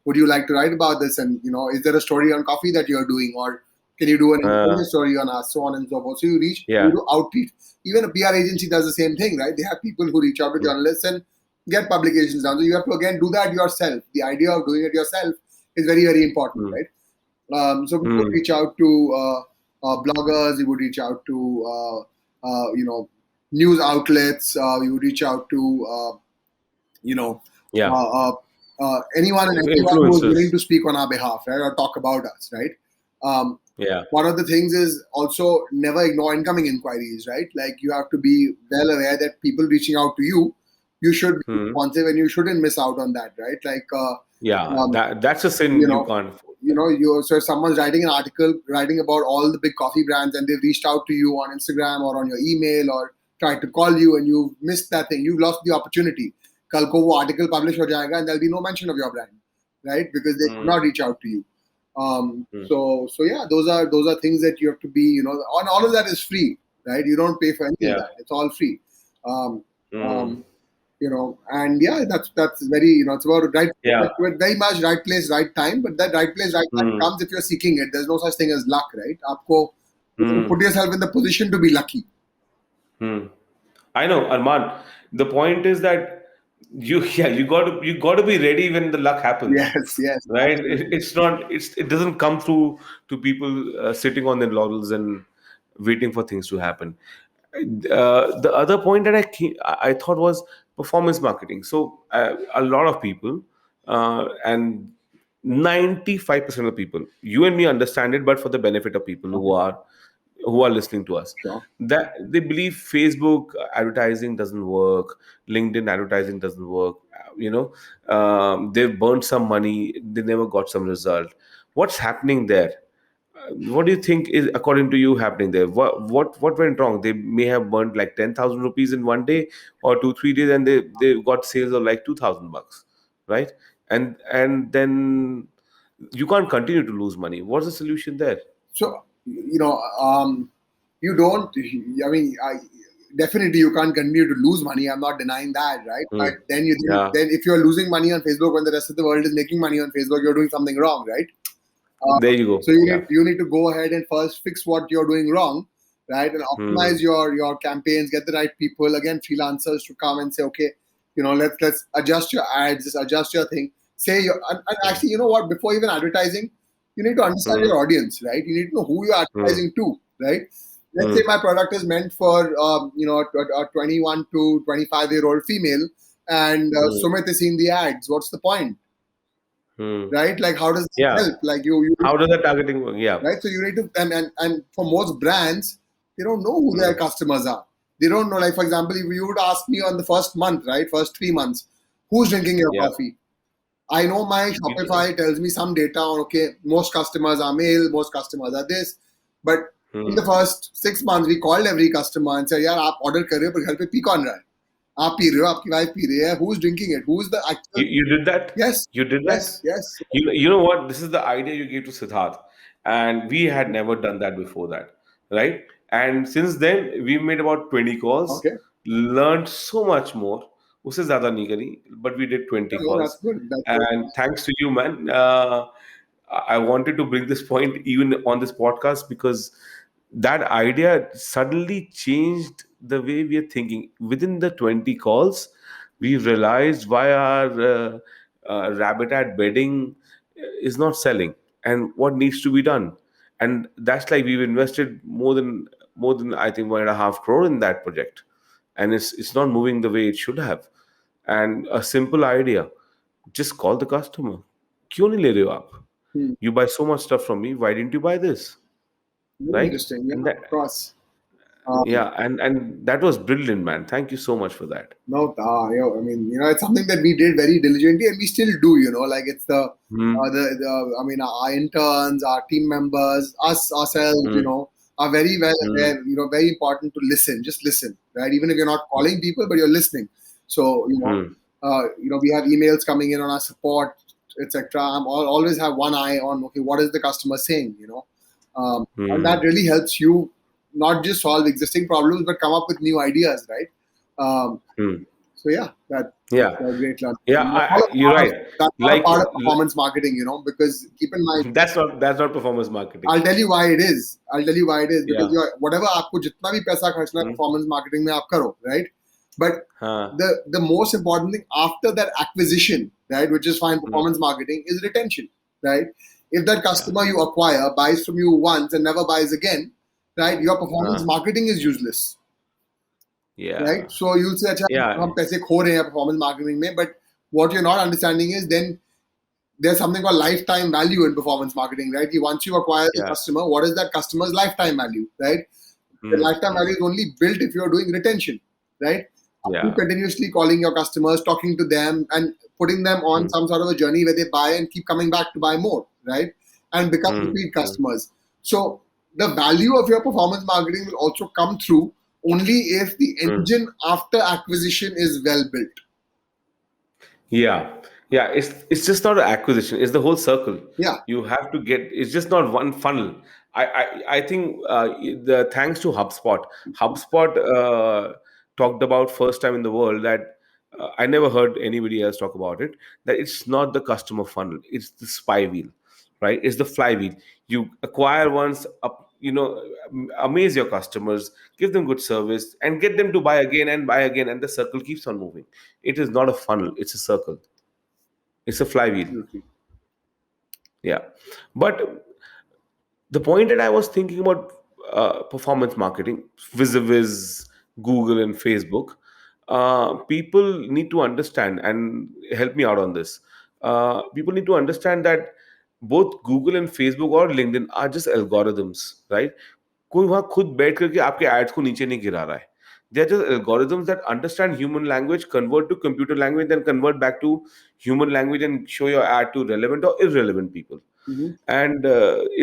A: would you like to write about this? And is there a story on coffee that you're doing, or can you do an
B: uh,
A: independent story on us, so on and so forth. So you
B: yeah.
A: do outreach. Even a PR agency does the same thing, right? They have people who reach out to
B: Hmm,
A: journalists and get publications done. So you have to again do that yourself. The idea of doing it yourself is very, very important,
B: hmm,
A: right? So we would
B: hmm.
A: reach out to bloggers. We would reach out to news outlets. We would reach out to you know,
B: Yeah.
A: anyone and everyone who is willing
B: Influencers.
A: to speak on our behalf, right, or talk about us, right? Um,
B: Yeah.
A: one of the things is also never ignore incoming inquiries, right? Like you have to be well aware that people reaching out to you, you should be
B: Hmm.
A: responsive and you shouldn't miss out on that, right? Like,
B: Yeah.
A: um,
B: That's a
A: you
B: sin you
A: know,
B: can't afford.
A: so if someone's writing an article writing about all the big coffee brands and they've reached out to you on Instagram or on your email or tried to call you and you've missed that thing, you've lost the opportunity. कल को वो article publish हो जाएगा and there'll be no mention of your brand, right? Because they could
B: Hmm,
A: not reach out to you.
B: hmm.
A: So yeah, those are things that you have to be, and all of that is free, right? You don't pay for any of
B: Yeah.
A: that. It's all free. Um,
B: Hmm.
A: um, and yeah, that's very, it's about right,
B: Yeah.
A: very much right place, right time. But that right place, right time
B: Hmm.
A: comes if you're seeking it. There's no such thing as luck, right? You have to
B: Hmm.
A: put yourself in the position to be lucky.
B: Hmm. I know, Arman. The point is that yeah, you got to be ready when the luck happens,
A: Yes, yes,
B: right?
A: absolutely.
B: It doesn't come through to people sitting on their laurels and waiting for things to happen. The other point that I thought was performance marketing. So a lot of people, and 95% of people, you and me understand it, but for the benefit of people
A: Okay,
B: who are listening to us,
A: sure.
B: that they believe Facebook advertising doesn't work, LinkedIn advertising doesn't work. They've burned some money, they never got some result. What's happening there? What do you think is, according to you, happening there? What went wrong? They may have burnt like 10,000 rupees in one day or 2 3 days, and they got sales of like $2,000, right? And then you can't continue to lose money. What's the solution there?
A: So you don't. I mean, definitely you can't continue to lose money. I'm not denying that, right? But
B: Hmm.
A: then you
B: Yeah,
A: then if you're losing money on Facebook when the rest of the world is making money on Facebook, you're doing something wrong, right?
B: there you
A: So
B: go.
A: you
B: Yeah.
A: need to go ahead and first fix what you're doing wrong, right? And
B: Hmm.
A: optimize your campaigns, get the right people, again, freelancers to come and say, okay, let's adjust your ads, just adjust your thing. Say and
B: Hmm.
A: actually, you know what? Before even advertising, you need to understand
B: Hmm.
A: your audience, right? You need to know who you're
B: Hmm.
A: advertising to, right? Let's say
B: Hmm.
A: my product is meant for a 21 to 25-year-old female, and
B: Hmm.
A: Sumit is seeing the ads. What's the point,
B: Hmm.
A: right? Like, how does that
B: Yeah.
A: help? Like you
B: How does the targeting work? Yeah.
A: right? So you need to, and for most brands, they don't know who their
B: Hmm.
A: customers are. They don't know. Like for example, if you would ask me on the first month, right, first 3 months, who's drinking your
B: Yeah.
A: coffee? I know my Shopify tells me some data on, okay, most customers are male, most customers are this, but in the
B: Hmm.
A: first 6 months, we called every customer and said, यार आप order कर रहे हो पर घर पे P कौन रहा है? आप पी रहे हो, आपकी वाइफ पी रही है. Who's drinking it? Who's the actual?
B: You did that?
A: Yes,
B: You did that?
A: yes.
B: You know what? This is the idea you gave to Siddharth, and we had never done that before that, right? And since then, we made about 20 calls,
A: Okay,
B: learned so much more. उससे ज़्यादा नहीं करी, but we did 20
A: no,
B: calls,
A: that's good. That's good.
B: and thanks to you, man. I wanted to bring this point even on this podcast because that idea suddenly changed the way we are thinking. Within the 20 calls, we realized why our rabbit ad bedding is not selling and what needs to be done. And that's like we've invested more than, I think, 1.5 crore in that project, and it's not moving the way it should have. And a simple idea, just call the customer. क्यों नहीं ले रहे हो आप?
A: Hmm.
B: You buy so much stuff from me. Why didn't you buy this?
A: Very
B: Right?
A: interesting. Yeah,
B: And that,
A: of course. Um,
B: yeah, and that was brilliant, man. Thank you so much for that.
A: No, I mean, it's something that we did very diligently, and we still do. Like it's
B: Hmm.
A: I mean, our interns, our team members, us ourselves,
B: Hmm.
A: are very well
B: Hmm.
A: aware. Very important to listen. Just listen, right? Even if you're not calling people, but you're listening. So,
B: Hmm.
A: we have emails coming in on our support, etc. Always have one eye on, okay, what is the customer saying? And that
B: Hmm.
A: really helps you not just solve existing problems, but come up with new ideas, right? Um,
B: Hmm.
A: so yeah, that's
B: Yeah.
A: a great learning.
B: Yeah,
A: And That's all a
B: you're
A: part of
B: right.
A: that's all a
B: Like,
A: part of performance marketing, because keep in mind,
B: that's not performance marketing.
A: I'll tell you why it is. I'll tell you why it is because
B: Yeah.
A: whatever आपको जितना भी पैसा खर्चना है
B: Hmm.
A: performance marketing में आप करो, right? But
B: Huh.
A: the most important thing after that acquisition, right, which is fine
B: Hmm.
A: performance marketing, is retention, right? If that
B: Yeah.
A: customer you acquire buys from you once and never buys again, right, your performance
B: Huh.
A: marketing is useless,
B: Yeah.
A: right? So you'll say, अच्छा
B: Yeah.
A: हम पैसे खो रहे हैं performance marketing में, but what you're not understanding is then there's something called lifetime value in performance marketing, right? Once you acquire the
B: Yeah.
A: customer, what is that customer's lifetime value, right? The
B: Hmm.
A: lifetime
B: Hmm.
A: value is only built if you're doing retention, right? You
B: Yeah.
A: continuously calling your customers, talking to them, and putting them on
B: Hmm.
A: some sort of a journey where they buy and keep coming back to buy more, right? And become
B: Hmm.
A: repeat
B: Hmm.
A: customers. So the value of your performance marketing will also come through only if the
B: Hmm.
A: engine after acquisition is well built.
B: Yeah, yeah. It's just not an acquisition. It's the whole circle.
A: Yeah.
B: You have to get. It's just not one funnel. I think the thanks to HubSpot. HubSpot talked about first time in the world that I never heard anybody else talk about it. That it's not the customer funnel. It's the spy wheel, right? It's the flywheel. You acquire once, up, amaze your customers, give them good service, and get them to buy again, and the circle keeps on moving. It is not a funnel, it's a circle, it's a flywheel.
A: Absolutely.
B: Yeah. But the point that I was thinking about performance marketing, vis-a-vis Google and Facebook, people need to understand and help me out on this. People need to understand that both Google and Facebook or LinkedIn are just algorithms, right? कोई वहां खुद बैठ करके आपके ads को नीचे नहीं गिरा रहा है. They are just algorithms that understand human language, convert to computer language, then convert back to human language and show your ad to relevant or irrelevant people.
A: Mhm.
B: And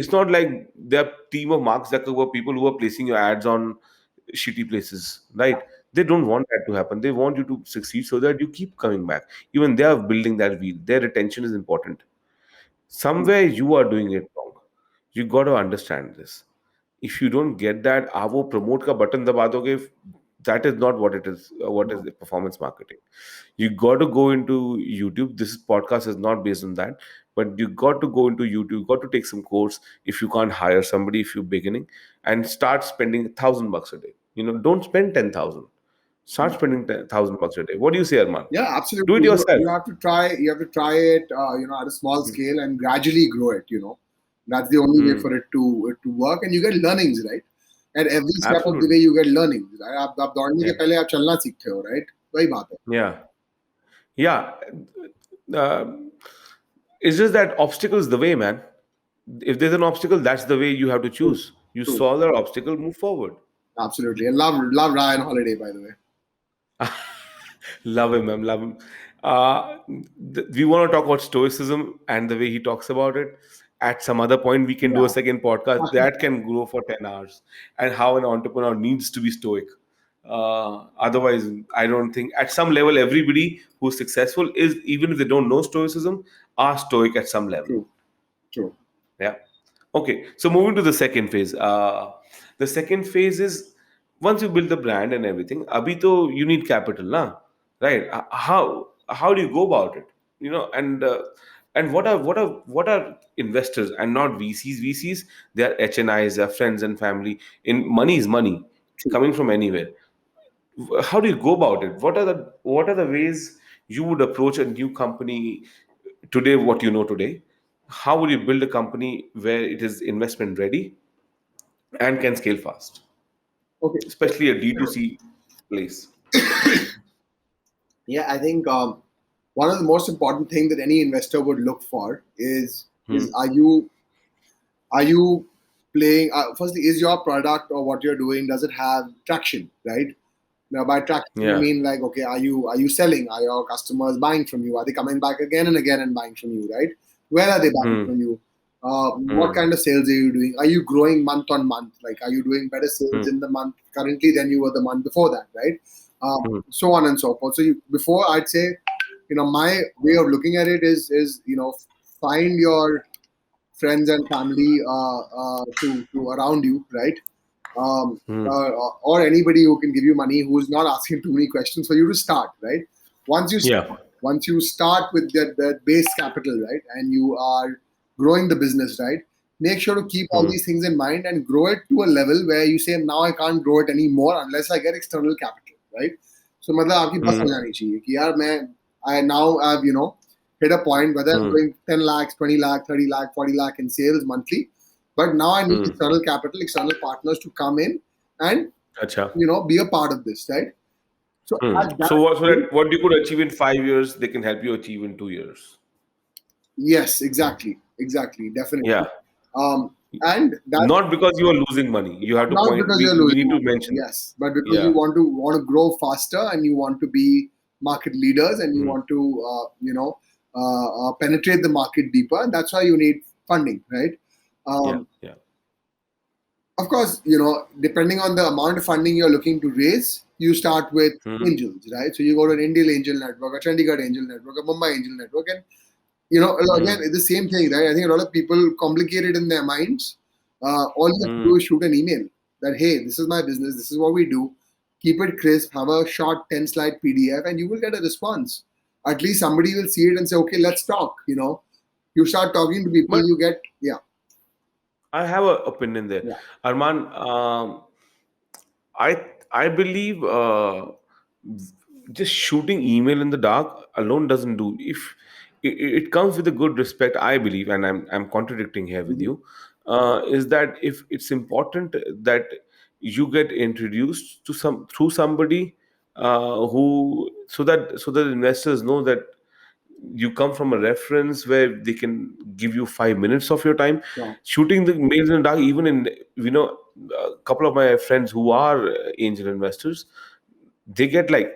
B: it's not like they're team of Mark Zuckerberg people who are placing your ads on shitty places, right? They don't want that to happen. They want you to succeed so that you keep coming back. Even they are building that wheel. Their retention is important. Somewhere you are doing it wrong. You got to understand this. If you don't get that, आप वो promote का button दबा दोगे, that is not what it is. What is
A: No.
B: the performance marketing? You got to go into YouTube. This podcast is not based on that, but you got to go into YouTube. You got to take some course if you can't hire somebody if you're beginning, and start spending $1,000 a day. Don't spend 10,000. Start spending $1,000 a day. What do you say, Arman?
A: Yeah,
B: Do
A: absolutely.
B: it yourself.
A: You have to try. You have to try it, at a small scale and gradually grow it. That's the only way
B: Hmm.
A: for it to work, and you get learnings, right? At every step of the way,
B: Absolutely.
A: you get learnings. Right? आप दौड़ने के
B: Yeah.
A: पहले आप चलना सीखते हो, right? वही बात है.
B: Yeah. Yeah. Uh, it's just that obstacle is the way, man. If there's an obstacle, that's the way you have to
A: True,
B: choose. You
A: true,
B: solve that obstacle, move forward.
A: absolutely. And love Ryan Holiday, by the way.
B: Love him, man. Love him. Uh, we want to talk about stoicism and the way he talks about it. At some other point, we can do a
A: Yeah,
B: second podcast that can grow for 10 hours, and how an entrepreneur needs to be stoic. Otherwise, I don't think at some level, everybody who's successful is, even if they don't know stoicism, are stoic at some level.
A: true, true.
B: Yeah. Okay. So moving to the second phase. The second phase is once you build the brand and everything. Abhi to you need capital, na? Right? How do you go about it? And what are investors and not VCs? VCs, they are HNIs, they are friends and family. In money is money
A: True.
B: coming from anywhere. How do you go about it? What are the ways you would approach a new company today? What you know today, how would you build a company where it is investment ready and can scale fast?
A: Okay, so
B: especially a D2C place?
A: yeah, I think one of the most important thing that any investor would look for is
B: Hmm.
A: are you playing? Firstly, is your product or what you're doing, does it have traction, right? Now, by traction, I
B: Yeah.
A: mean like, okay, are you selling? Are your customers buying from you? Are they coming back again and again and buying from you, right? Where are they buying
B: Hmm.
A: from you? What
B: Hmm.
A: kind of sales are you doing? Are you growing month on month? Like, are you doing better sales
B: Hmm.
A: in the month currently than you were the month before that, right?
B: Hmm.
A: So on and so forth. So before, I'd say, my way of looking at it is find your friends and family to around you, right?
B: Hmm.
A: Or anybody who can give you money, who's not asking too many questions for you to start, right? Once you
B: Yeah.
A: once you start with that base capital, right, and you are growing the business, right, make sure to keep all
B: Hmm.
A: these things in mind and grow it to a level where you say, now I can't grow it anymore unless I get external capital, right? So मतलब आपकी बस हो
B: Hmm.
A: जानी चाहिए कि यार मैं I now have hit a point whether I'm
B: Hmm.
A: doing 10 lakhs, 20 lakh, 30 lakh, 40 lakh in sales monthly, but now I need
B: Hmm.
A: external capital, external partners to come in and
B: Acha.
A: be a part of this, right? So
B: Hmm.
A: at
B: So
A: that
B: what, so
A: stage,
B: that what you could achieve in 5 years, they can help you achieve in 2 years.
A: yes, exactly, definitely.
B: Yeah.
A: Um, and that
B: Not because you are losing money. You have to
A: not
B: point.
A: because you're
B: We
A: losing
B: need to
A: money,
B: mention that.
A: yes, but because you
B: Yeah.
A: want to grow faster and you want to be market leaders and you
B: Hmm.
A: want to penetrate the market deeper. And that's why you need funding, right?
B: Yeah.
A: Um,
B: Yeah.
A: Of course, depending on the amount of funding you're looking to raise, you start with
B: Hmm.
A: angels, right? So you go to an Indian angel network, a Chandigarh angel network, a Mumbai angel network, and again,
B: Hmm.
A: it's the same thing, right? I think a lot of people complicate it in their minds. All you have to do
B: Hmm.
A: is shoot an email that, hey, this is my business, this is what we do. Keep it crisp, have a short 10-slide PDF, and you will get a response. At least somebody will see it and say, okay, let's talk. You start talking to people,
B: But
A: you get, yeah,
B: I have an opinion there,
A: yeah,
B: Arman. I believe just shooting email in the dark alone doesn't do. If it comes with a good respect, I believe, and I'm contradicting here with
A: mhm,
B: you, is that if it's important that you get introduced to through somebody who so that investors know that you come from a reference where they can give you 5 minutes of your time.
A: sure,
B: Shooting the mails in the dark, even in a couple of my friends who are angel investors, they get like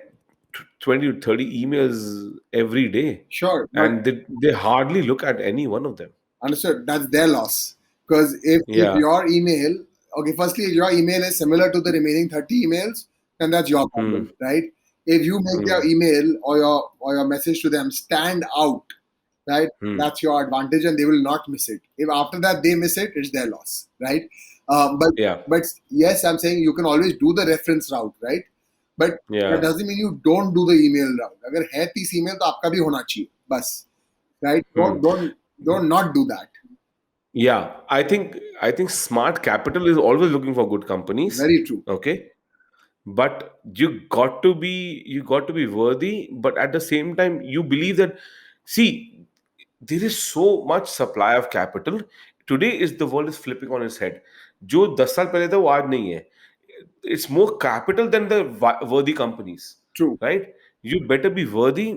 B: 20 to 30 emails every day,
A: sure. But
B: and they hardly look at any one of them.
A: understood. That's their loss. Because if
B: Yeah.
A: your email, okay, firstly, if your email is similar to the remaining 30 emails, then that's your
B: Hmm.
A: problem, right? If you make
B: Hmm.
A: your email or your message to them stand out, right,
B: Hmm.
A: that's your advantage and they will not miss it. If after that they miss it, it's their loss, right? But
B: Yeah.
A: but yes, I'm saying you can always do the reference route, right? But that
B: Yeah.
A: doesn't mean you don't do the email route. अगर है 30 email तो आपका भी होना चाहिए बस, right?
B: Hmm.
A: Don't not do that.
B: Yeah. I think smart capital is always looking for good companies.
A: Very true.
B: Okay. But you got to be worthy, but at the same time you believe that, see, there is so much supply of capital today. Is the world is flipping on its head. जो 10 साल पहले था वो आज नहीं है. It's more capital than the worthy companies,
A: True.
B: right? You better be worthy.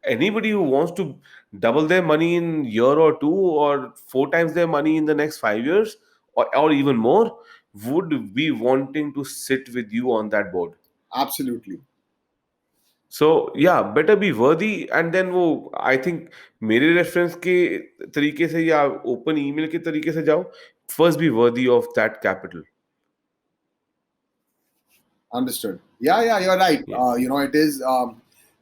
B: Anybody who wants to double their money in year or two, or 4 times their money in the next 5 years, or even more, would be wanting to sit with you on that board.
A: Absolutely.
B: So yeah, better be worthy. And then वो I think मेरे reference के तरीके से या open email के तरीके से जाओ. First be worthy of that capital.
A: Understood. Yeah, you're right.
B: Yeah.
A: It is.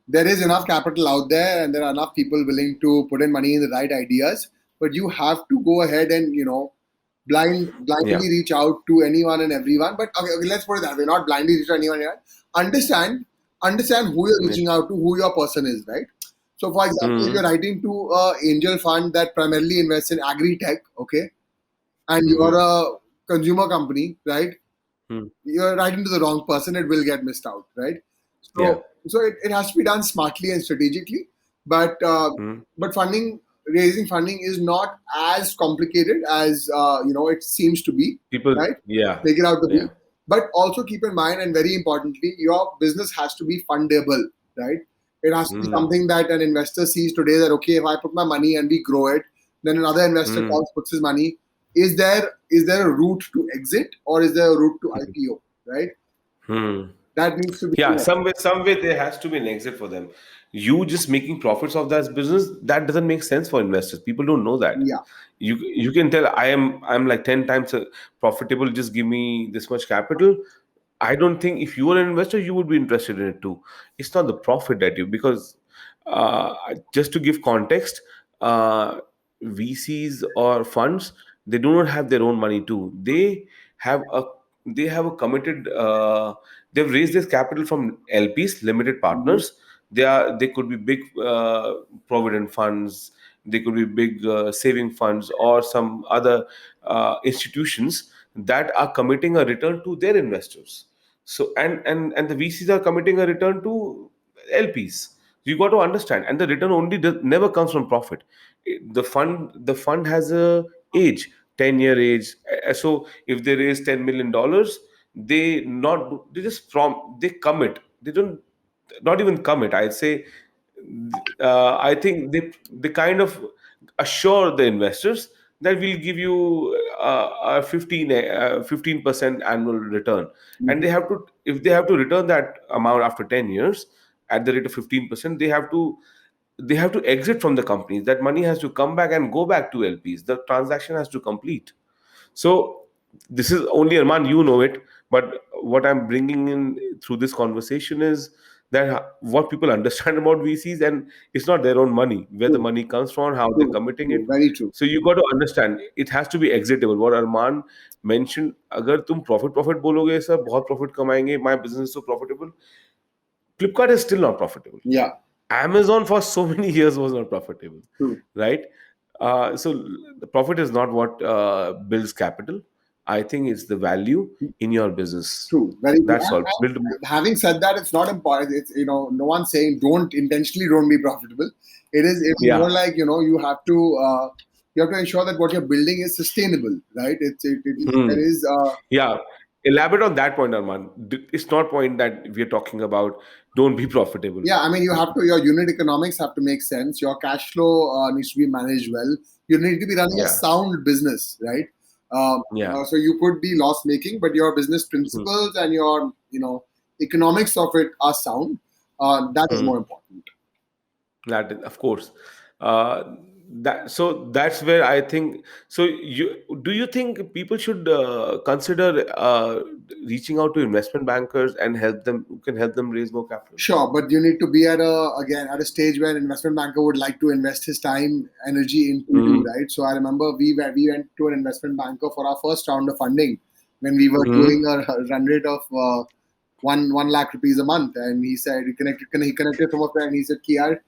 A: There is enough capital out there, and there are enough people willing to put in money in the right ideas. But you have to go ahead and
B: Yeah.
A: blindly reach out to anyone and everyone. But okay, let's put it that way: not blindly reach out to anyone. Understand who you're
B: Yeah.
A: reaching out to, who your person is, right? So, for example, if you're
B: Mm-hmm.
A: writing to a angel fund that primarily invests in agri tech, okay, and you're
B: Mm-hmm.
A: a consumer company, right?
B: Mm.
A: You're writing to the wrong person, it will get missed out, right?
B: Yeah.
A: So it has to be done smartly and strategically. But
B: Mm.
A: but raising funding is not as complicated as it seems to be,
B: People.
A: right?
B: Yeah.
A: Take it out the
B: Yeah.
A: way. But also keep in mind, and very importantly, your business has to be fundable, right? It has to be
B: Hmm.
A: something that an investor sees today, that okay, if I put my money and we grow it, then another investor
B: Hmm.
A: comes, puts his money. Is there a route to exit, or is there a route to IPO, right?
B: Hmm.
A: That needs to be
B: Yeah,
A: clear.
B: some way there has to be an exit for them. You just making profits of that business, that doesn't make sense for investors. People don't know that.
A: Yeah.
B: You can tell I'm like 10 times profitable, just give me this much capital. I don't think if you were an investor, you would be interested in it too. It's not the profit that you, because just to give context, uh, VCs or funds, they do not have their own money too. Have a they have a committed. They've raised this capital from LPs, limited
A: Mhm.
B: partners. They could be big provident funds. They could be big saving funds or some other institutions that are committing a return to their investors. So and the VCs are committing a return to LPs. You got to understand, and the return only never comes from profit. The fund has a age, 10-year age. So if they raise $10 million, they just they commit. They don't not even commit. I'd say I think they kind of assure the investors that we'll give you a 15% annual return, and
A: Mhm.
B: if they have to return that amount after 10 years at the rate of 15%, they have to exit from the company. That money has to come back and go back to LPs. The transaction has to complete. So this is only, Arman, you know it, but what I'm bringing in through this conversation is that what people understand about VCs, and it's not their own money, where the
A: True.
B: money comes from, how they're
A: True.
B: committing
A: True.
B: it.
A: Very true.
B: So you got to understand it has to be exitable. What Arman mentioned, अगर तुम profit बोलोगे sir बहुत profit कमाएंगे, my business is so profitable, Flipkart is still not profitable.
A: Yeah.
B: Amazon for so many years was not profitable,
A: True.
B: right? So the profit is not what builds capital. I think it's the value in your business.
A: True, very true.
B: That's all. Build.
A: And having said that, it's not important. It's, no one's saying don't be profitable. It's more
B: Yeah.
A: like, you have to ensure that what you're building is sustainable, right? There
B: Hmm.
A: is
B: Yeah. Elaborate on that point, Arman. It's not point that we are talking about. Don't be profitable.
A: Yeah, I mean, your unit economics have to make sense. Your cash flow needs to be managed well. You need to be running a
B: Yeah.
A: sound business, right?
B: Yeah.
A: So you could be loss making, but your business
B: Hmm.
A: principles and your economics of it are sound. That is more
B: Hmm.
A: important.
B: That is, of course. Uh, that's where I think. So you think people should consider reaching out to investment bankers and help them, who can help them raise more capital?
A: Sure, but you need to be at a stage where an investment banker would like to invest his time, energy into you,
B: Mm.
A: right? So I remember we went to an investment banker for our first round of funding when we were
B: Mm.
A: doing a run rate of one lakh rupees a month, and he connected some of them, and he said कि यार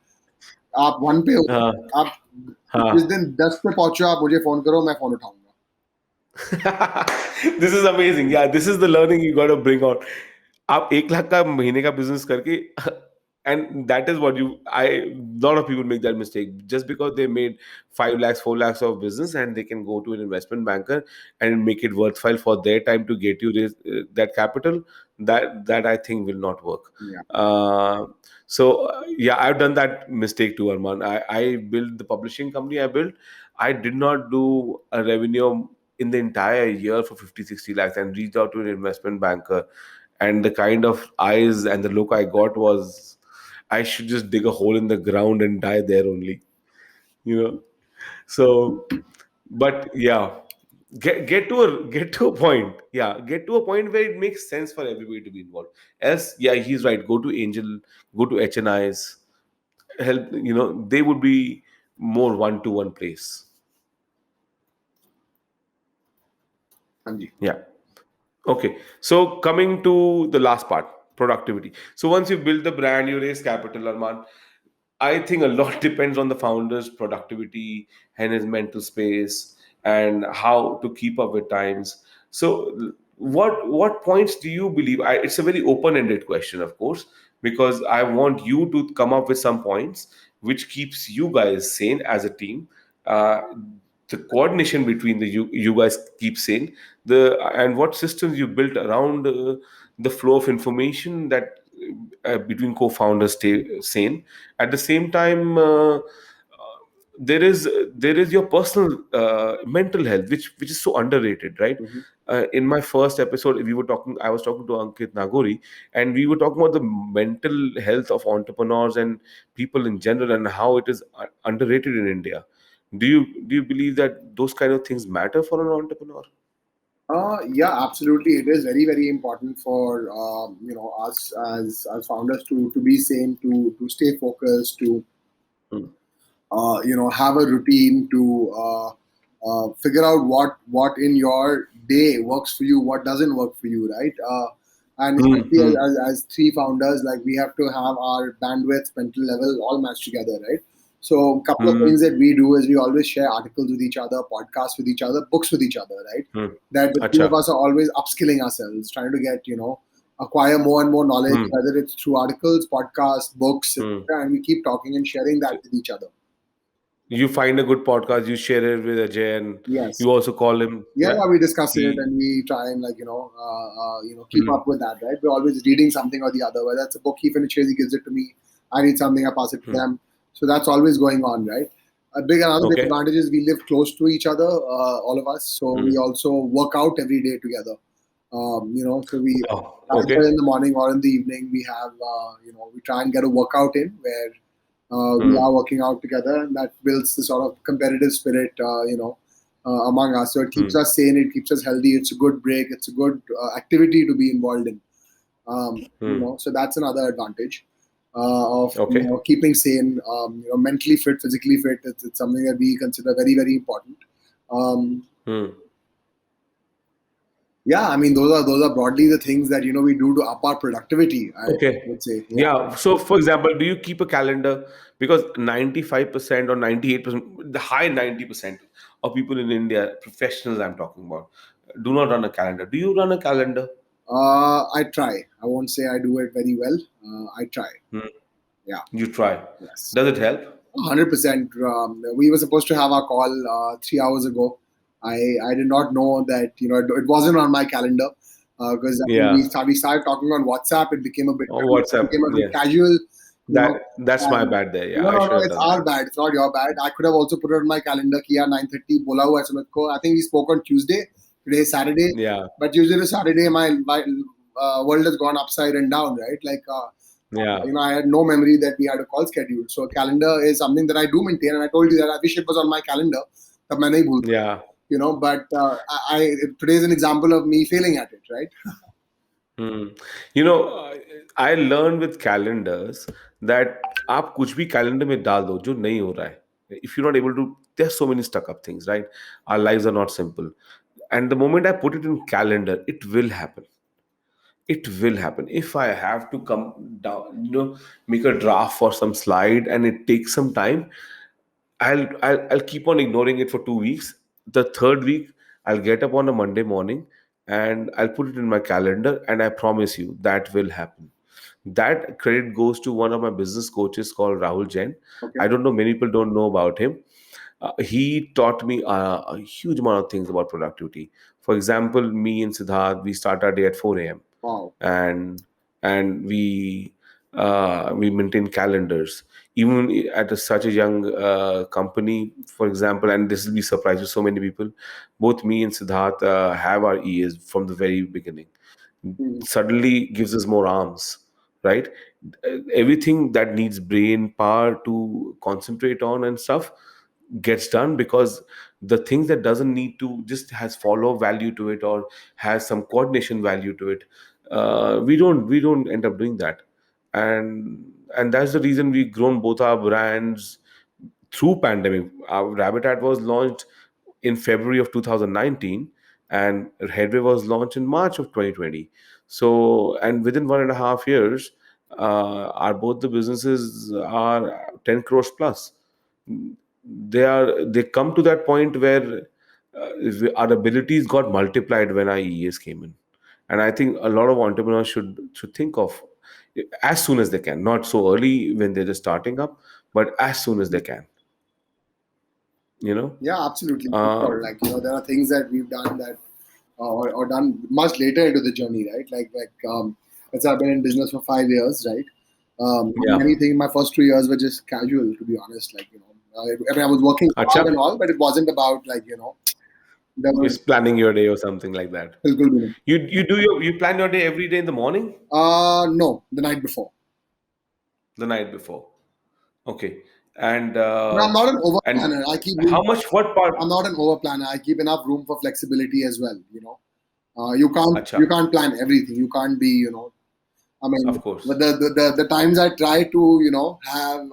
A: आप one पे हो,
B: हाँ,
A: आप जिस
B: हाँ.
A: दिन 10 पे पहुंचो आप मुझे फोन करो, मैं फोन उठाऊंगा.
B: This is amazing. Yeah, this is the learning you got to bring out. आप 1 लाख का महीने का business करके and that is what I lot of people make that mistake just because they made 5 lakhs 4 lakhs of business, and they can go to an investment banker and make it worthwhile for their time to get you that capital. That I think will not work.
A: Yeah.
B: Yeah, I've done that mistake too, Arman. I built the publishing company. I did not do a revenue in the entire year for 50-60 lakhs, and reached out to an investment banker, and the kind of eyes and the look I got was I should just dig a hole in the ground and die there only, you know. So, but yeah, get to a point. Yeah, get to a point where it makes sense for everybody to be involved. Else, yeah, he's right. Go to Angel, go to HNIs, help. They would be more one-to-one place.
A: हाँ जी.
B: Yeah. Okay. So coming to the last part, productivity. So once you build the brand, you raise capital, Arman. I think a lot depends on the founder's productivity and his mental space and how to keep up with times. So what points do you believe? It's a very open-ended question, of course, because I want you to come up with some points which keeps you guys sane as a team. Uh, the coordination between you guys keep saying, the and what systems you built around the flow of information that between co-founders stay sane. At the same time, there is your personal mental health, which is so underrated, right?
A: Mhm.
B: In my first episode, I was talking to Ankit Nagori, and we were talking about the mental health of entrepreneurs and people in general, and how it is underrated in India. Do you believe that those kind of things matter for an entrepreneur?
A: Yeah, absolutely. It is very, very important for us as founders to be sane, to stay focused, to
B: Hmm.
A: have a routine, to figure out what in your day works for you, what doesn't work for you, right? And
B: Hmm.
A: especially
B: Hmm.
A: as three founders, like we have to have our bandwidth, mental level all matched together, right? So a couple of
B: Hmm.
A: things that we do is we always share articles with each other, podcasts with each other, books with each other, right?
B: Hmm.
A: That the three
B: Acha.
A: of us are always upskilling ourselves, trying to get, acquire more and more knowledge,
B: Hmm.
A: whether it's through articles, podcasts, books,
B: Hmm.
A: etc. And we keep talking and sharing that with each other.
B: You find a good podcast, you share it with Ajay, and
A: Yes.
B: you also call him.
A: Yeah,
B: Yeah,
A: yeah, we discuss it
B: he.
A: and we try and keep
B: Hmm.
A: up with that, right? We're always reading something or the other. Whether it's a book he finishes, he gives it to me. I read something, I pass it to
B: Hmm.
A: them. So that's always going on, right? Another big
B: Okay.
A: advantage is we live close to each other, all of us. So we
B: Hmm.
A: also work out every day together. So we
B: Wow.
A: either
B: Okay.
A: in the morning or in the evening we have we try and get a workout in where we
B: Hmm.
A: are working out together, and that builds the sort of competitive spirit, among us. So it keeps
B: Hmm.
A: us sane, it keeps us healthy. It's a good break. It's a good activity to be involved in.
B: Hmm.
A: So that's another advantage of
B: Okay.
A: keeping sane, mentally fit, physically fit. It's something that we consider very, very important. Um,
B: Hmm.
A: yeah, I mean those are broadly the things that we do to up our productivity. I
B: Okay.
A: would say, yeah.
B: Yeah. So, for example, do you keep a calendar? Because 95% or 98%, the high 90% of people in India, professionals I'm talking about, do not run a calendar. Do you run a calendar?
A: I try. I won't say I do it very well. I try.
B: Hmm.
A: Yeah.
B: You try.
A: Yes.
B: Does it help?
A: 100%. We were supposed to have our call 3 hours ago. I did not know that it wasn't on my calendar because I think
B: Yeah.
A: we started talking on WhatsApp. It became a bit
B: Or WhatsApp. Yeah.
A: casual, you know.
B: That's my
A: And
B: bad there. Yeah,
A: no,
B: I
A: no,
B: should
A: no.
B: have
A: It's
B: done
A: our
B: that.
A: bad. It's not your bad. I could have also put it on my calendar. Kiya 9:30. Bola hua hai Sumit ko. I think we spoke on Tuesday. Today is Saturday.
B: Yeah.
A: But Tuesday to Saturday, my world has gone upside and down. Right, like.
B: Yeah.
A: I had no memory that we had a call scheduled. So calendar is something that I do maintain, and I told you that I wish it was on my calendar. तब मैं नहीं भूलता,
B: Yeah.
A: but today is an example of me failing at it, right?
B: Hmm. You know, I learned with calendars that आप कुछ भी calendar में डाल दो जो नहीं हो रहा है. If you're not able to, there's so many stuck up things, right? Our lives are not simple. And the moment I put it in calendar, it will happen. It will happen. If I have to come down, make a draft for some slide and it takes some time, I'll keep on ignoring it for 2 weeks. The third week, I'll get up on a Monday morning and I'll put it in my calendar, and I promise you that will happen. That credit goes to one of my business coaches called Rahul Jain.
A: Okay.
B: I don't know, many people don't know about him. He taught me a huge amount of things about productivity. For example, me and Siddharth, we start our day at 4 a.m.
A: Wow.
B: and and we maintain calendars even at such a young company. For example, and this will be surprise to so many people, both me and Siddharth have our ears from the very beginning.
A: Hmm.
B: Suddenly gives us more arms, right? Everything that needs brain power to concentrate on and stuff gets done, because the things that doesn't need to, just has follow value to it or has some coordination value to it, we don't end up doing that. And that's the reason we've grown both our brands through pandemic. Our Rabbit Hat was launched in February of 2019, and Headway was launched in March of 2020. So, and within 1.5 years, our both the businesses are 10 crores plus. They come to that point where our abilities got multiplied when our EAs came in. And I think a lot of entrepreneurs should think of as soon as they can, not so early when they're just starting up, but as soon as they can. you know.
A: Yeah, absolutely. For
B: uh,
A: sure. Like, there are things that we've done that, or done much later into the journey, right? Let's say I've been in business for 5 years, right?
B: yeah.
A: Many things, my first 2 years were just casual, to be honest. I mean, I was working
B: Acha,
A: hard and all, but it wasn't about there was
B: it's planning your day or something like that.
A: bilkul bhi nahi.
B: You plan your day every day in the morning,
A: No, the night before.
B: the night before. Okay. And
A: No, I'm not an over
B: and
A: planner. I keep
B: how
A: room.
B: much, what part?
A: I'm not an over planner. I keep enough room for flexibility as well. You can't
B: Acha,
A: plan everything. You can't be, I mean,
B: of course.
A: but the times I try to, have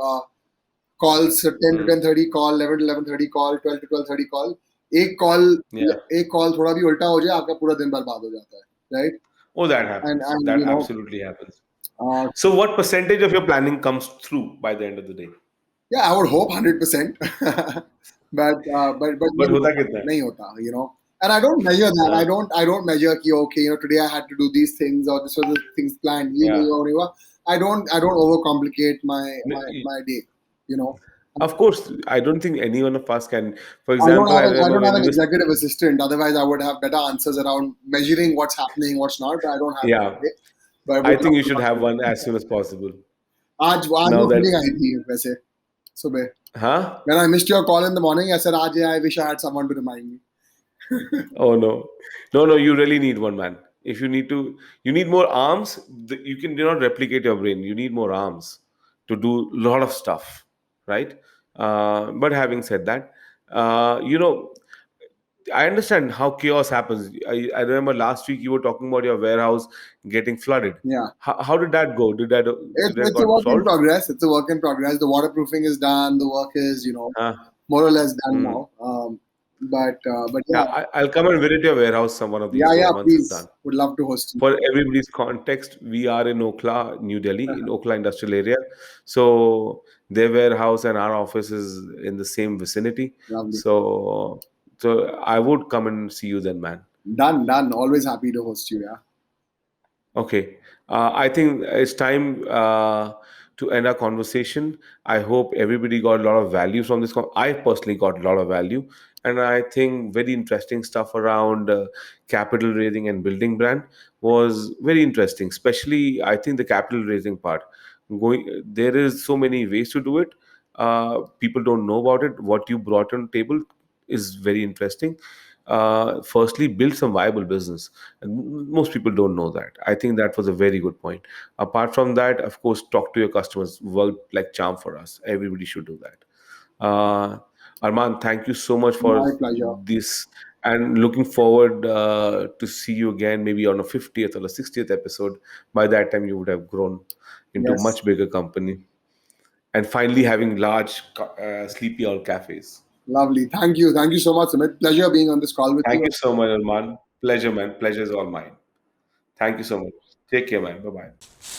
A: calls, 10 to
B: Hmm.
A: 10:30 call, 11 to 11:30 call, 12 to 12:30 call. एक call
B: Yeah.
A: एक call थोड़ा भी उल्टा हो जाए, आपका पूरा दिन बर्बाद हो जाता है, right?
B: Oh, that
A: And
B: happens.
A: and
B: That absolutely happens.
A: uh,
B: So, what percentage of your planning comes through by the end of the day?
A: yeah, I would hope 100%, but
B: But hota kitna hai?
A: nahi hota, and I don't measure that.
B: Uh,
A: I don't measure ki, okay, today I had to do these things, or this was the things planned. Ye nahi
B: yeah.
A: hua, nahi hua. I don't overcomplicate
B: No,
A: my day. You know,
B: of course, I don't think any one of us can. For
A: I don't
B: example,
A: have
B: I
A: I
B: remember
A: don't have
B: when
A: an
B: we were,
A: executive assistant. Otherwise, I would have better answers around measuring what's happening, what's not. But I don't have that
B: yeah,
A: today. But I
B: I
A: would
B: think
A: love
B: you
A: to
B: should
A: talk to
B: have
A: you.
B: one as soon as possible.
A: आज
B: Now
A: वो
B: that,
A: feeling आई थी वैसे सुबह.
B: huh?
A: When I missed your call in the morning, I said, Ajay, I wish I had someone to remind me.
B: Oh no, no, no! You really need one, man. If you need to, you need more arms. You can do not replicate your brain. You need more arms to do a lot of stuff, right? But having said that, you know, I understand how chaos happens. I remember last week you were talking about your warehouse getting flooded.
A: Yeah.
B: How did that go? Did that
A: It's a
B: got
A: work in
B: solved?
A: progress. It's a work in progress. The waterproofing is done. The work is,
B: Huh?
A: more or less done
B: Hmm.
A: now. But
B: Yeah,
A: yeah,
B: I'll come and visit your warehouse some one of these
A: yeah,
B: days
A: yeah.
B: once it's done.
A: Please, would love to host you.
B: For everybody's context, we are in Okla, New Delhi, in Okla industrial area. So their warehouse and our office is in the same vicinity.
A: Lovely.
B: So I would come and see you then, man.
A: Done, done. Always happy to host you. Yeah.
B: Okay. I think it's time to end our conversation. I hope everybody got a lot of value from this. I personally got a lot of value. And I think very interesting stuff around capital raising and building brand was very interesting. Especially, I think the capital raising part. There is so many ways to do it. People don't know about it. What you brought on the table is very interesting. Firstly, build some viable business, and most people don't know that. I think that was a very good point. Apart from that, of course, talk to your customers worked like charm for us. Everybody should do that. Arman, thank you so much for
A: My pleasure.
B: this, and looking forward to see you again, maybe on a 50th or a 60th episode. By that time, you would have grown into
A: Yes.
B: much bigger company, and finally having large sleepy owl cafes.
A: Lovely. Thank you. Thank you so much, Sumit. Pleasure being on this call with
B: Thank
A: you.
B: you so much, Arman. Pleasure, man. Pleasure is all mine. Thank you so much. Take care, man. Bye bye.